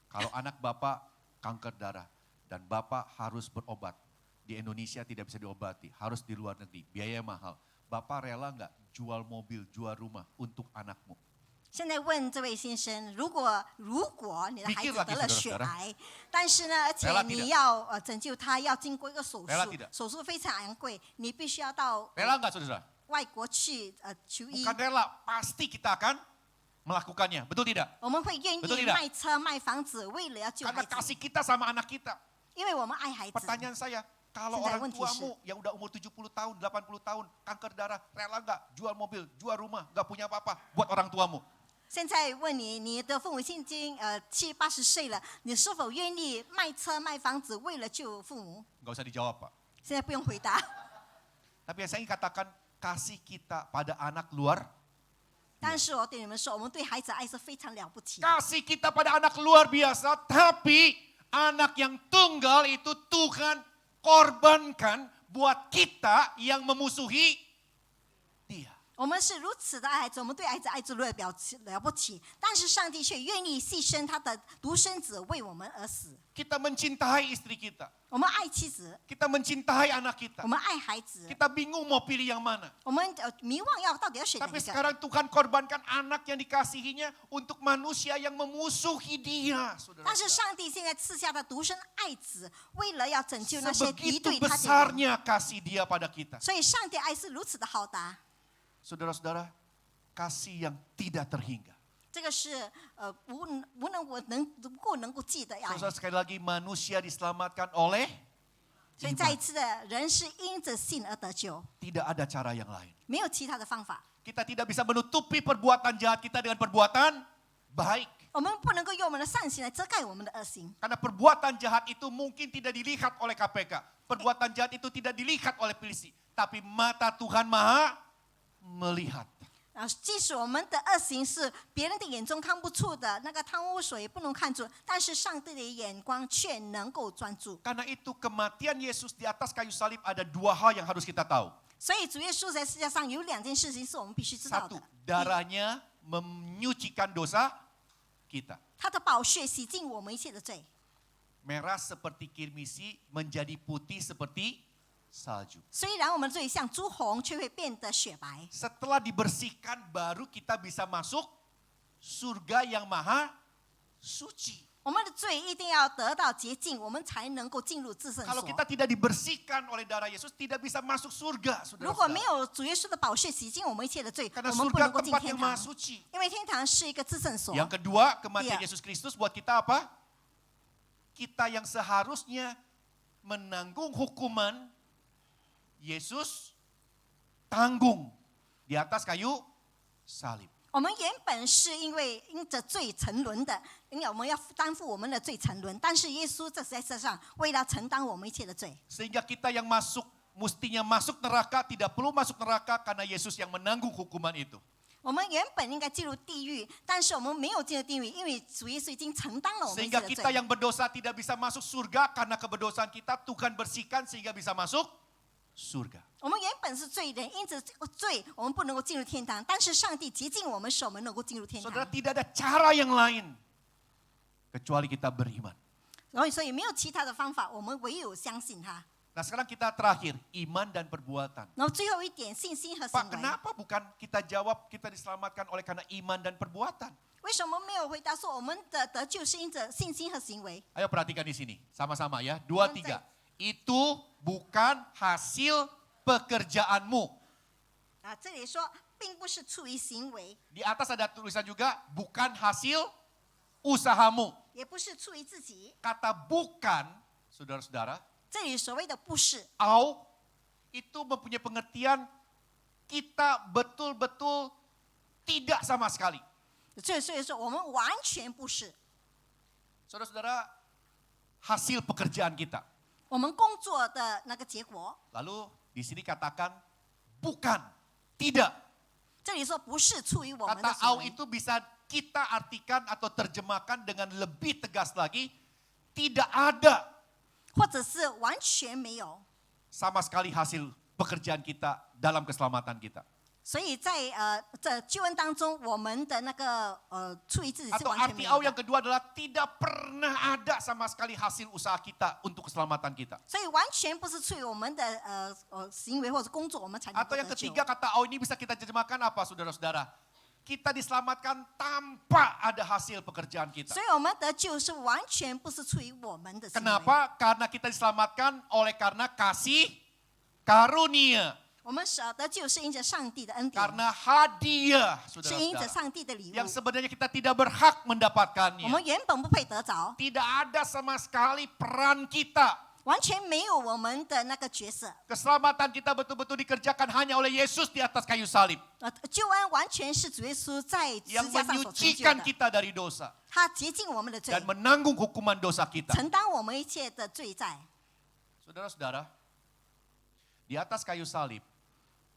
Speaker 1: Kalau anak Bapak kanker darah dan Bapak harus berobat, di Indonesia tidak bisa diobati, harus di luar negeri, biaya mahal. Bapak rela enggak jual mobil, jual rumah untuk anakmu?
Speaker 2: 现在问这位先生，如果你的孩子
Speaker 1: Pikir lagi,
Speaker 2: 得了血
Speaker 1: saudara-saudara.
Speaker 2: 癌，但是呢，而且
Speaker 1: Rela
Speaker 2: 你
Speaker 1: tidak?
Speaker 2: 要拯救他，要经过一个手
Speaker 1: Rela
Speaker 2: 术
Speaker 1: tidak?，
Speaker 2: 手术非常昂贵，你必须要到
Speaker 1: Rela enggak saudara?
Speaker 2: 外国去求医。
Speaker 1: Bukan rela, pasti kita akan melakukannya, betul tidak?
Speaker 2: 我们会愿
Speaker 1: Betul
Speaker 2: 意
Speaker 1: tidak?
Speaker 2: 卖车卖房子，为了要救
Speaker 1: Karena
Speaker 2: 孩子，
Speaker 1: kasih kita sama anak kita.
Speaker 2: 因为我们爱孩子。
Speaker 1: Pertanyaan saya, kalau
Speaker 2: Sedang
Speaker 1: orang
Speaker 2: 问题
Speaker 1: tuamu yang udah umur 70 tahun, 80 tahun, kanker darah, rela enggak jual mobil, jual rumah, enggak punya apa-apa buat orang tuamu?
Speaker 2: 现在问你，你的父母亲已经70-80岁了，你是否愿意卖车卖房子，为了救父母？
Speaker 1: Enggak usah dijawab Pak.
Speaker 2: 现在不用回答。
Speaker 1: Tapi yang saya ingin katakan, kasih kita pada anak luar,
Speaker 2: 但是我对你们说，我们对孩子爱是非常了不起的。
Speaker 1: kasih kita pada anak luar biasa, tapi anak yang tunggal itu Tuhan korbankan buat kita yang memusuhi dia.
Speaker 2: 我们是如此的爱孩子，我们对孩子爱之了不起，但是上帝却愿意牺牲他的独生子为我们而死。
Speaker 1: Kita mencintai istri kita,
Speaker 2: 我们爱妻子，
Speaker 1: kita mencintai anak kita.
Speaker 2: 我们爱孩子，
Speaker 1: Kita bingung mau pilih yang mana.
Speaker 2: 我们迷惘要到底要选哪
Speaker 1: Tapi
Speaker 2: 一个？
Speaker 1: sekarang Tuhan korbankan anak yang dikasihinya untuk manusia yang memusuhi dia.
Speaker 2: 但是
Speaker 1: Saudara-saudara.
Speaker 2: 上帝现在赐下的独生爱子，为了要拯救那些敌
Speaker 1: Sebegitu
Speaker 2: 对他的人，
Speaker 1: besarnya kasih dia pada kita.
Speaker 2: 所以上帝爱是如此的浩大。
Speaker 1: Saudara-saudara, kasih yang tidak terhingga.
Speaker 2: 这个是能够记的爱。
Speaker 1: Saudara, sekali lagi manusia diselamatkan oleh
Speaker 2: 所以再一次的，人是因着信而得救，
Speaker 1: tidak ada cara yang lain.
Speaker 2: 没有其他的方法。
Speaker 1: Kita tidak bisa menutupi perbuatan jahat kita dengan perbuatan baik.
Speaker 2: 我们不能够用我们的善行来遮盖我们的恶行，
Speaker 1: Karena perbuatan jahat itu mungkin tidak dilihat oleh KPK. Perbuatan jahat itu tidak dilihat oleh polisi. Tapi mata Tuhan maha melihat.
Speaker 2: 即使我们的恶行是别人的眼中看不出的，那个贪污所也不能看出，但是上帝的眼光却能够专注。
Speaker 1: Karena itu kematian Yesus di atas kayu salib ada dua hal yang harus kita tahu.
Speaker 2: 所以主耶稣在世界上有2件事情是我们必须知道
Speaker 1: Satu,
Speaker 2: 的：
Speaker 1: darahnya menyucikan dosa kita.
Speaker 2: 他的宝血洗净我们一切的罪，
Speaker 1: Merah seperti kirmisi menjadi putih seperti salju.
Speaker 2: 虽然我们的罪像朱红，却会变得雪白。
Speaker 1: Setelah dibersihkan baru kita bisa masuk surga yang maha suci.
Speaker 2: 我们的罪一定要得到洁净，我们才能够进入至圣
Speaker 1: Kalau
Speaker 2: 所。
Speaker 1: kita tidak dibersihkan oleh darah Yesus, tidak bisa masuk surga,
Speaker 2: 如果没
Speaker 1: saudara-saudara.
Speaker 2: 有主耶稣的宝血洗净我们一切的罪，
Speaker 1: Karena
Speaker 2: 我们不
Speaker 1: surga
Speaker 2: 能够进
Speaker 1: tempat
Speaker 2: 天
Speaker 1: yang
Speaker 2: 堂
Speaker 1: maha，suci.
Speaker 2: 因为天堂是一个至圣所。
Speaker 1: Yang kedua, kematian
Speaker 2: Iya.
Speaker 1: Yesus Kristus buat kita apa? Kita yang seharusnya menanggung hukuman, Yesus tanggung di atas kayu salib.
Speaker 2: 我们原本是因着罪沉沦的，因为我们要担负我们的罪沉沦，但是耶稣在世上为了承担我们一切的罪，
Speaker 1: Sehingga kita yang mestinya masuk neraka, tidak perlu masuk neraka karena Yesus yang menanggung hukuman itu.
Speaker 2: 我们原本应该进入地狱，但是我们没有进入地狱，因为主耶稣已经承担了我们一切
Speaker 1: Sehingga
Speaker 2: 的
Speaker 1: kita
Speaker 2: 罪。
Speaker 1: yang berdosa tidak bisa masuk surga karena keberdosaan kita Tuhan bersihkan sehingga bisa masuk surga.
Speaker 2: 我们原本是罪人，因着罪我们不能够进入天堂，但是上帝洁净我们，使我们能够进入天堂。
Speaker 1: Saudara, tidak ada cara yang lain kecuali kita beriman.
Speaker 2: 所以没有其他的方法，我们唯有相信他。
Speaker 1: Nah sekarang kita terakhir, iman dan perbuatan.
Speaker 2: 然后最后一点，信心和行
Speaker 1: Pak,
Speaker 2: 为。
Speaker 1: kenapa bukan kita jawab kita diselamatkan oleh karena iman dan perbuatan?
Speaker 2: 为什么没有回答说我们的得救是因着信心和行为？
Speaker 1: Ayo perhatikan di sini, sama-sama ya. 2, 3. Itu bukan hasil pekerjaanmu.
Speaker 2: 啊，这里说并不是出于行为，
Speaker 1: Di atas ada tulisan juga, bukan hasil usahamu.
Speaker 2: 也不是出于自己。
Speaker 1: Kata bukan, saudara-saudara,
Speaker 2: 这里所谓的不是，
Speaker 1: au, itu mempunyai pengertian kita betul-betul tidak sama sekali.
Speaker 2: 所以说我们完全不是。
Speaker 1: Saudara-saudara, hasil pekerjaan kita.
Speaker 2: 我们工作的那个结果，
Speaker 1: Lalu di sini katakan bukan, tidak.
Speaker 2: 这里说不是出于我们的
Speaker 1: Kata
Speaker 2: 所
Speaker 1: au
Speaker 2: 为，
Speaker 1: itu bisa kita artikan atau terjemahkan dengan lebih tegas lagi, tidak ada
Speaker 2: 或者是完全没有。
Speaker 1: sama sekali hasil pekerjaan kita dalam keselamatan kita.
Speaker 2: 所以在这救恩当中，我们的那个出于自己是
Speaker 1: Atau
Speaker 2: 完全
Speaker 1: arti
Speaker 2: 没
Speaker 1: au
Speaker 2: 有
Speaker 1: yang
Speaker 2: 的。
Speaker 1: kedua adalah tidak pernah ada sama sekali hasil usaha kita untuk keselamatan kita.
Speaker 2: 所以完全不是出于我们的行为或者工作，我们才能
Speaker 1: Atau
Speaker 2: 够
Speaker 1: yang
Speaker 2: 得救。
Speaker 1: ketiga kata au ini bisa kita terjemahkan apa saudara-saudara? Kita diselamatkan tanpa ada hasil pekerjaan kita.
Speaker 2: 所以我们得救是完全不是出于我们的行为。
Speaker 1: Kenapa? Karena kita diselamatkan oleh karena kasih karunia.
Speaker 2: 我们得救是因着上帝的恩典，
Speaker 1: Karena hadiah,
Speaker 2: 是因着
Speaker 1: saudara-saudara.
Speaker 2: 上帝的礼物。
Speaker 1: Yang sebenarnya kita tidak berhak
Speaker 2: 我
Speaker 1: mendapatkannya.
Speaker 2: 们原本不配得着，
Speaker 1: Tidak ada sama sekali peran kita.
Speaker 2: 完全没有我们的那个角色。
Speaker 1: Keselamatan kita betul-betul dikerjakan hanya oleh Yesus di atas kayu salib.
Speaker 2: 救恩完全是主耶稣在十
Speaker 1: Yang
Speaker 2: 字架上所成就
Speaker 1: menyucikan
Speaker 2: 的，
Speaker 1: kita dari dosa.
Speaker 2: 他洁净我们的罪
Speaker 1: Dan，menanggung hukuman dosa kita.
Speaker 2: 承担我们一切的罪债。
Speaker 1: Saudara-saudara, di atas kayu salib,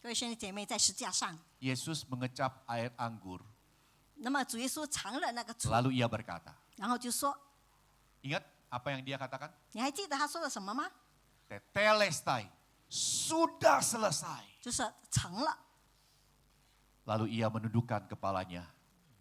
Speaker 2: 各位兄弟姐妹，在十字架上，
Speaker 1: Yesus mengecap air anggur.
Speaker 2: 那么主耶稣尝了那个醋，
Speaker 1: Lalu ia berkata,
Speaker 2: 然后就说：“
Speaker 1: ingat apa yang dia katakan?
Speaker 2: 你还记得他说了什么吗？
Speaker 1: Tetelestai, sudah selesai.
Speaker 2: 就是成了。
Speaker 1: Lalu ia menundukkan kepalanya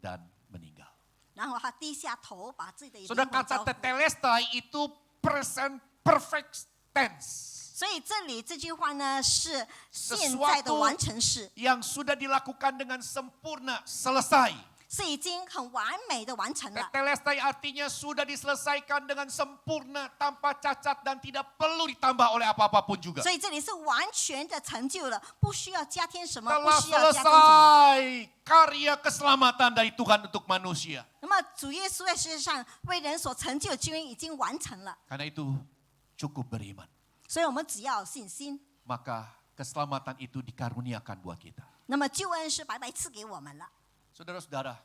Speaker 1: dan meninggal.
Speaker 2: 然后他低下头，把自己的灵
Speaker 1: Saudara,
Speaker 2: 魂
Speaker 1: kata
Speaker 2: 交付。
Speaker 1: tetelestai itu present perfect tense.
Speaker 2: 所以这里这句话呢，是现在的完成式，
Speaker 1: Yang sudah dilakukan dengan sempurna, selesai.
Speaker 2: 是已经很完美的完成了。
Speaker 1: Tetelestai artinya sudah diselesaikan dengan sempurna, tanpa cacat dan tidak perlu ditambah oleh apa-apapun juga.
Speaker 2: 所以这里是完全的成就了，不需要加添什么，不
Speaker 1: Telah
Speaker 2: 需要加添什么。
Speaker 1: selesai karya keselamatan dari Tuhan untuk manusia.
Speaker 2: 那么主耶稣在世界上为人所成就的救恩已经完成了，
Speaker 1: Karena itu cukup beriman.
Speaker 2: 所以我们只要有信心，
Speaker 1: Maka keselamatan itu dikaruniakan buat kita.
Speaker 2: 那么救恩是白白赐给我们了。
Speaker 1: Saudara-saudara,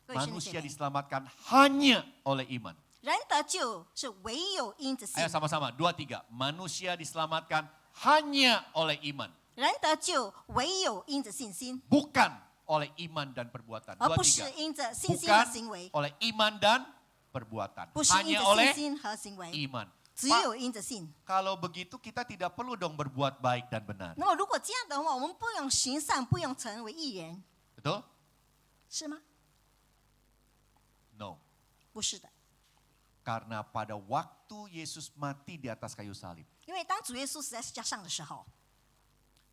Speaker 2: 各位兄弟姐
Speaker 1: manusia
Speaker 2: 妹，
Speaker 1: diselamatkan hanya oleh iman.
Speaker 2: 人得救是唯有因着信
Speaker 1: Ayo，sama-sama, 2, 3. Manusia diselamatkan hanya oleh iman.
Speaker 2: 人得救唯有因着信心，
Speaker 1: Bukan oleh iman dan perbuatan.
Speaker 2: 而
Speaker 1: 2,
Speaker 2: 不是
Speaker 1: 3.
Speaker 2: 因着信心和
Speaker 1: Bukan
Speaker 2: 行为，
Speaker 1: oleh iman dan perbuatan.
Speaker 2: 不是因
Speaker 1: Hanya
Speaker 2: 着
Speaker 1: oleh
Speaker 2: 信心和行为，
Speaker 1: iman.
Speaker 2: 只
Speaker 1: Pak,
Speaker 2: 有因着信。
Speaker 1: kalau begitu kita tidak perlu dong berbuat baik dan benar.
Speaker 2: 那么如果这样的话，我们不用行善，不用成为义人，
Speaker 1: Betul?
Speaker 2: 是吗？
Speaker 1: No.
Speaker 2: 不是的，
Speaker 1: Karena pada waktu Yesus mati di atas kayu salib,
Speaker 2: 因为当主耶稣死在十字架上的时候，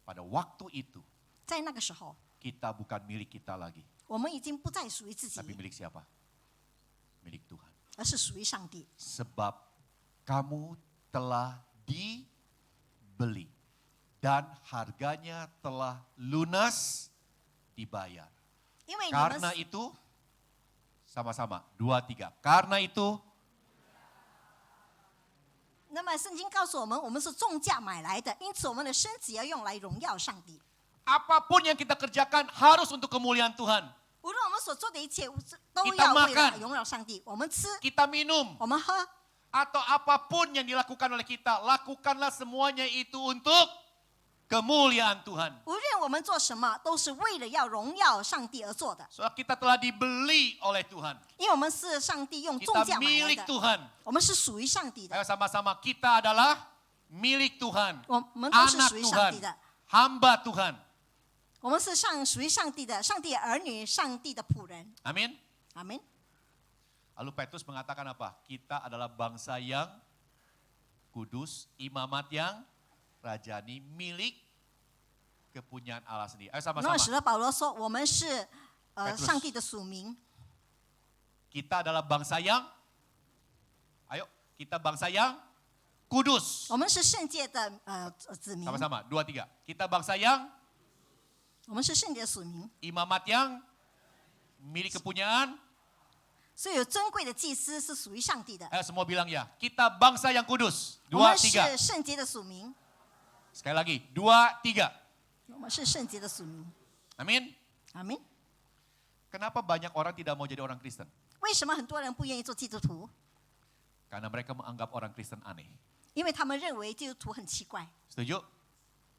Speaker 1: pada waktu itu
Speaker 2: 在那个时候，
Speaker 1: kita bukan milik kita lagi,
Speaker 2: 我们已经不再属于自己，
Speaker 1: tapi milik siapa? Milik Tuhan.
Speaker 2: 而是属于上帝。
Speaker 1: Sebab kamu telah dibeli dan harganya telah lunas dibayar.
Speaker 2: 因为你
Speaker 1: Karena
Speaker 2: 们
Speaker 1: itu, sama-sama, 2, 3. Karena itu,
Speaker 2: 那么圣经告诉我们，我们是重价买来的，因此我们的身子要用来荣耀上帝。
Speaker 1: apapun yang kita kerjakan harus untuk kemuliaan Tuhan.
Speaker 2: 无论我们所做的一切，都
Speaker 1: Kita
Speaker 2: 要为了
Speaker 1: makan
Speaker 2: 荣耀上帝。我们吃，
Speaker 1: Kita minum,
Speaker 2: 我们喝，
Speaker 1: atau apapun yang dilakukan oleh kita, lakukanlah semuanya itu untuk kemuliaan Tuhan.
Speaker 2: 无论我们做什么，都是为了要荣耀上帝而做的。
Speaker 1: Soalnya kita telah dibeli oleh Tuhan.
Speaker 2: 因为我们是上帝用重
Speaker 1: Kita
Speaker 2: 价买来
Speaker 1: milik
Speaker 2: 的，
Speaker 1: Tuhan.
Speaker 2: 我们是属于上帝的，
Speaker 1: Ayo sama-sama, kita adalah milik Tuhan.
Speaker 2: 我们都是
Speaker 1: Anak
Speaker 2: 属于上帝
Speaker 1: Tuhan.
Speaker 2: 的，
Speaker 1: Hamba Tuhan.
Speaker 2: 我们是属于上帝的，上帝的儿女，上帝的仆人。
Speaker 1: Amin.
Speaker 2: 阿门。
Speaker 1: Lalu Petrus mengatakan apa? Kita adalah bangsa yang kudus, imamat yang rajani, milik kepunyaan Allah sendiri. Ayo
Speaker 2: 那么
Speaker 1: sama-sama.
Speaker 2: 使得保罗说，我们是
Speaker 1: Petrus
Speaker 2: 上帝的属民，
Speaker 1: Kita adalah bangsa yang, ayo, kita bangsa yang kudus.
Speaker 2: 我们是圣洁的子民，
Speaker 1: Sama-sama, 2, 3. Kita bangsa yang
Speaker 2: 我们是圣洁的属民，
Speaker 1: imamat yang milik kepunyaan.
Speaker 2: 所以有尊贵的祭司是属于上帝的。
Speaker 1: Ayo semua bilang ya. Kita bangsa yang kudus.
Speaker 2: 我
Speaker 1: 2,
Speaker 2: 们是
Speaker 1: 3.
Speaker 2: 圣洁的属民，
Speaker 1: Sekali lagi, 2, 3.
Speaker 2: 我们是圣洁的属民。
Speaker 1: Amin.
Speaker 2: 阿门。
Speaker 1: Kenapa banyak orang tidak mau jadi orang Kristen?
Speaker 2: 为什么很多人不愿意做基督徒？
Speaker 1: Karena mereka menganggap orang Kristen aneh.
Speaker 2: 因为他们认为基督徒很奇怪。
Speaker 1: Setuju?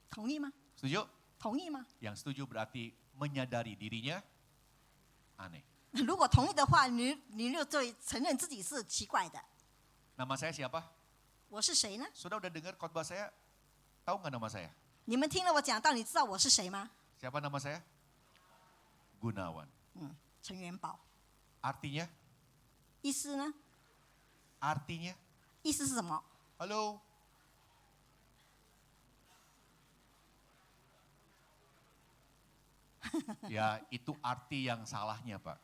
Speaker 2: 同意吗？
Speaker 1: Setuju?
Speaker 2: 同意吗？
Speaker 1: Yang setuju berarti menyadari dirinya aneh.
Speaker 2: 如果同意的话，你就承认自己是奇怪的。
Speaker 1: Nama saya siapa?
Speaker 2: 我是谁呢？
Speaker 1: Sudah udah dengar khotbah saya? Tahu nggak nama saya?
Speaker 2: 你们听了我讲道，你知道我是谁吗？
Speaker 1: Siapa nama saya? Gunawan.
Speaker 2: 陈元宝。
Speaker 1: Artinya?
Speaker 2: 意思呢？
Speaker 1: Artinya?
Speaker 2: 意思是什么？
Speaker 1: Halo? Ya, itu arti yang salahnya, Pak.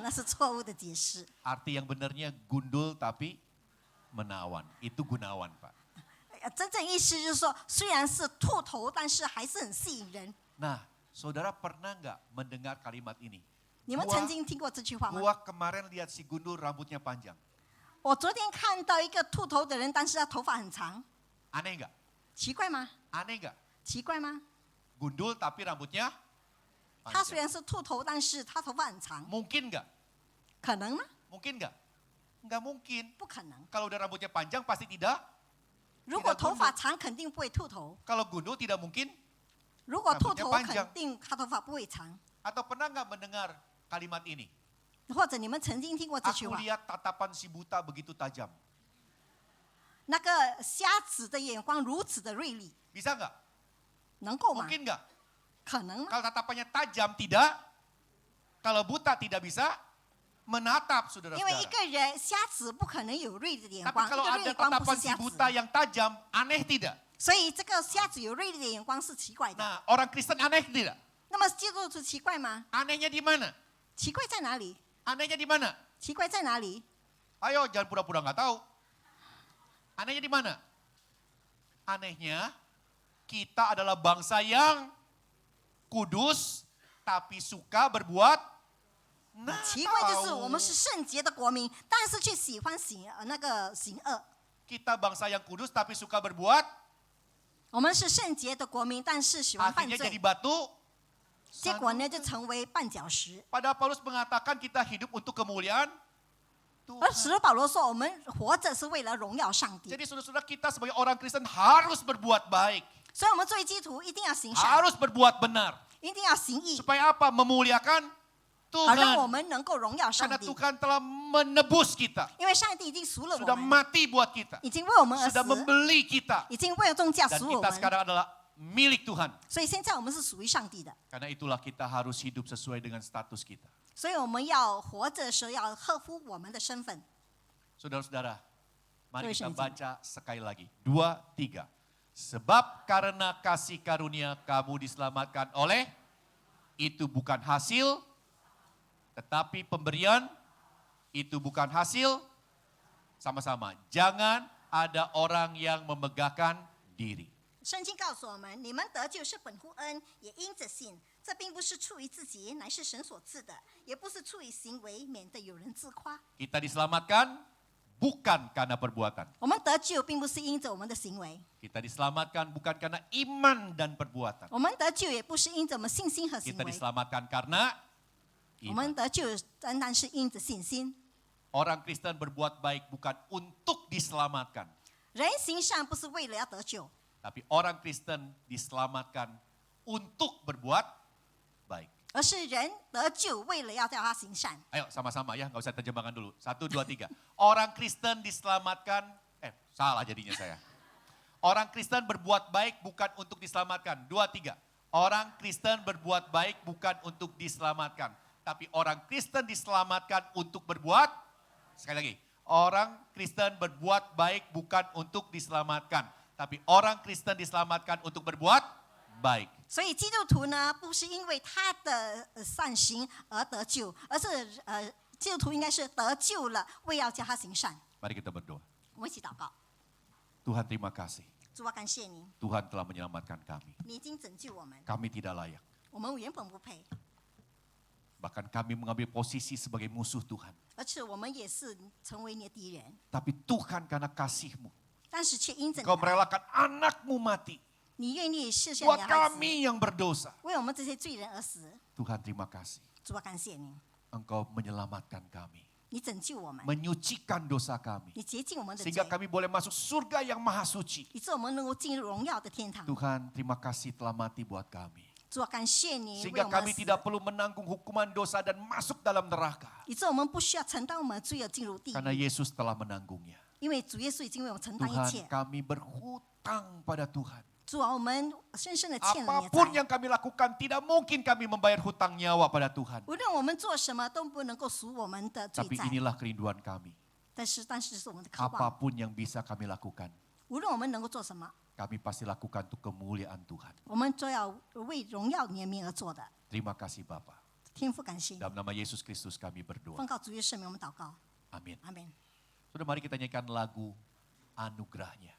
Speaker 2: 那是错误的解释。
Speaker 1: Arti yang benarnya gundul tapi menawan. Itu Gunawan, Pak.
Speaker 2: 真正意思就是说，虽然是兔头，但是还是很吸引人。
Speaker 1: Nah, saudara pernah nggak mendengar kalimat ini?
Speaker 2: 你们曾经听过这句话吗？
Speaker 1: Gua kemarin lihat si gundul rambutnya panjang.
Speaker 2: 我昨天看到一个兔头的人，但是他头发很长，
Speaker 1: Aneh nggak?
Speaker 2: 奇怪吗？
Speaker 1: Aneh nggak?
Speaker 2: 奇怪吗？
Speaker 1: Gundul tapi rambutnya
Speaker 2: 他虽
Speaker 1: panjang.
Speaker 2: 然是兔头，但是他头发很长，
Speaker 1: Mungkin nggak?
Speaker 2: 可能吗？
Speaker 1: Mungkin nggak? Nggak mungkin.
Speaker 2: 不可能。
Speaker 1: Kalau udah rambutnya panjang pasti tidak.
Speaker 2: 如果头发长，肯定不会兔头；
Speaker 1: Kalau gundul tidak mungkin.
Speaker 2: 如果兔头，
Speaker 1: rambutnya panjang
Speaker 2: 肯定他头发不会长。
Speaker 1: Atau pernah nggak mendengar kalimat ini?
Speaker 2: 或者你们曾经听过这句
Speaker 1: Aku
Speaker 2: 话？
Speaker 1: lihat tatapan si buta begitu tajam.
Speaker 2: 那个瞎子的眼光如此的锐利，
Speaker 1: Bisa nggak?
Speaker 2: 能够吗？
Speaker 1: Mungkin nggak?
Speaker 2: 可能吗？
Speaker 1: Kalau tatapannya tajam tidak. Kalau buta tidak bisa menatap
Speaker 2: 因为一
Speaker 1: saudara-saudara.
Speaker 2: 个人瞎子不可能有锐利的眼
Speaker 1: Tapi
Speaker 2: 光，一
Speaker 1: kalau
Speaker 2: 个锐
Speaker 1: ada
Speaker 2: 利光不
Speaker 1: tatapan
Speaker 2: 是
Speaker 1: si
Speaker 2: 瞎
Speaker 1: buta
Speaker 2: 子。
Speaker 1: yang tajam, aneh tidak?
Speaker 2: 所以这个瞎子有锐利的眼光是奇怪的。
Speaker 1: Nah, orang Kristen aneh tidak?
Speaker 2: 那么基督徒奇怪吗？
Speaker 1: Anehnya di mana?
Speaker 2: 奇怪在哪里？
Speaker 1: Anehnya di mana?
Speaker 2: 奇怪在哪里？
Speaker 1: Ayo, jangan pura-pura nggak tahu. Anehnya di mana? Anehnya, kita adalah bangsa yang kudus, tapi suka berbuat
Speaker 2: 奇怪就是我们是圣洁的国民，但是却喜欢行恶。
Speaker 1: Kita bangsa yang kudus, tapi suka berbuat.
Speaker 2: 我们是圣洁的国民，但是喜欢犯
Speaker 1: Akhirnya jadi
Speaker 2: 罪，
Speaker 1: batu.
Speaker 2: 结果呢就成为绊脚石。
Speaker 1: Padahal Paulus mengatakan kita hidup untuk kemuliaan
Speaker 2: 而
Speaker 1: Tuhan.
Speaker 2: 使徒保罗说，我们活着是为了荣耀上帝，
Speaker 1: Jadi saudara-saudara kita sebagai orang Kristen harus berbuat baik.
Speaker 2: 所以我们作为基督徒一定要行善，
Speaker 1: Harus berbuat benar.
Speaker 2: 一定要行义，
Speaker 1: Supaya apa? Memuliakan
Speaker 2: 好让我
Speaker 1: Tuhan.
Speaker 2: 们能够荣耀上
Speaker 1: Karena
Speaker 2: 帝。
Speaker 1: Tuhan telah menebus kita.
Speaker 2: 因为上帝已经赎了我
Speaker 1: Sudah
Speaker 2: 们，
Speaker 1: mati buat kita.
Speaker 2: 已经为我们而死
Speaker 1: Sudah，membeli kita.
Speaker 2: 已经为了重价
Speaker 1: Dan
Speaker 2: 赎我
Speaker 1: kita
Speaker 2: 们，
Speaker 1: sekarang adalah milik Tuhan.
Speaker 2: 所以现在我们是属于上帝的。
Speaker 1: Karena itulah kita harus hidup sesuai dengan status kita.
Speaker 2: 所以我们要活着的时候要合乎我们的身份。
Speaker 1: Saudara-saudara, mari kita
Speaker 2: 各位圣经。
Speaker 1: baca sekali lagi. 2, 3. Sebab karena kasih karunia kamu diselamatkan oleh, itu bukan hasil, tetapi pemberian, itu bukan hasil sama-sama. Jangan ada orang yang memegahkan diri.
Speaker 2: 圣经告诉我们，你们得救是本乎恩，也因着信。这并不是出于自己，乃是神所赐的；也不是出于行为，免得有人自夸。
Speaker 1: Kita diselamatkan bukan karena perbuatan.
Speaker 2: 我们得救并不是因着我们的行为，
Speaker 1: Kita diselamatkan bukan karena iman dan perbuatan.
Speaker 2: 我们得救也不是因着我们信心和行
Speaker 1: Kita
Speaker 2: 为，
Speaker 1: diselamatkan karena
Speaker 2: 我们
Speaker 1: iman.
Speaker 2: 得救单单是因着信心。
Speaker 1: Orang Kristen berbuat baik bukan untuk diselamatkan.
Speaker 2: 人行善不是为了要得救，
Speaker 1: Tapi orang Kristen diselamatkan untuk berbuat baik.
Speaker 2: 而是人得救为了要叫他行善。
Speaker 1: Ayo sama-sama ya, nggak usah terjemahkan dulu. 1, 2, 3. Orang Kristen diselamatkan, salah jadinya saya. Orang Kristen berbuat baik bukan untuk diselamatkan. 2, 3. Orang Kristen berbuat baik bukan untuk diselamatkan. Tapi orang Kristen diselamatkan untuk berbuat, sekali lagi. Orang Kristen berbuat baik bukan untuk diselamatkan. Tapi orang Kristen diselamatkan untuk berbuat baik.
Speaker 2: 所以基督徒呢，不是因为他的善行而得救，而是基督徒应该是得救了，为要叫他行善。
Speaker 1: Mari kita berdoa.
Speaker 2: 我们一起祷告，
Speaker 1: Tuhan terima kasih.
Speaker 2: 主啊，感谢你，
Speaker 1: Tuhan telah menyelamatkan kami.
Speaker 2: 你已经拯救我们，
Speaker 1: Kami tidak layak.
Speaker 2: 我们原本不配，
Speaker 1: Bahkan kami mengambil posisi sebagai musuh Tuhan.
Speaker 2: 而且我们也是成为你的敌人，
Speaker 1: Tapi Tuhan karena kasih-Mu,
Speaker 2: 但是却因着
Speaker 1: Engkau
Speaker 2: 你，
Speaker 1: merelakan anak-Mu mati.
Speaker 2: 你愿意卸下
Speaker 1: Buat
Speaker 2: 你的孩子，
Speaker 1: kami yang berdosa.
Speaker 2: 为我们这些罪人而死。
Speaker 1: Tuhan terima kasih.
Speaker 2: 主啊，感谢你，
Speaker 1: Engkau menyelamatkan kami.
Speaker 2: 你拯救我们，
Speaker 1: Menyucikan dosa kami.
Speaker 2: 你洁净我们的罪，
Speaker 1: Sehingga kami boleh masuk surga yang maha suci.
Speaker 2: 以致我们能够进入荣耀的天堂。
Speaker 1: Tuhan terima kasih telah mati buat kami.
Speaker 2: 主啊，感谢你为
Speaker 1: Sehingga
Speaker 2: 我们
Speaker 1: kami
Speaker 2: 死，
Speaker 1: tidak perlu menanggung hukuman dosa dan masuk dalam neraka.
Speaker 2: 以致我们不需要承担我们的罪而进入地
Speaker 1: Karena
Speaker 2: 狱，
Speaker 1: Yesus telah menanggungnya.
Speaker 2: 因为主耶稣已经为我们承担一
Speaker 1: Tuhan
Speaker 2: 切。
Speaker 1: kami berhutang pada Tuhan.
Speaker 2: 主啊，我们深深的欠了你的
Speaker 1: Apapun
Speaker 2: 债。
Speaker 1: yang kami lakukan tidak mungkin kami membayar hutang nyawa pada Tuhan.
Speaker 2: 无论我们做什么，都不能够赎我们的罪
Speaker 1: Tapi
Speaker 2: 债。
Speaker 1: inilah kerinduan kami.
Speaker 2: 但是这是我们的渴望。
Speaker 1: Apapun yang bisa kami lakukan,
Speaker 2: 无论我们能够做什么，
Speaker 1: kami pasti lakukan untuk kemuliaan Tuhan.
Speaker 2: 我们都要为荣耀你的名而做的。
Speaker 1: Terima kasih Bapa.
Speaker 2: 天父，感谢你，
Speaker 1: Dalam nama Yesus Kristus kami berdoa.
Speaker 2: 奉告主耶稣圣名，我们祷告，
Speaker 1: Amin.
Speaker 2: 阿门。
Speaker 1: Sudah mari kita nyanyikan lagu anugerahnya.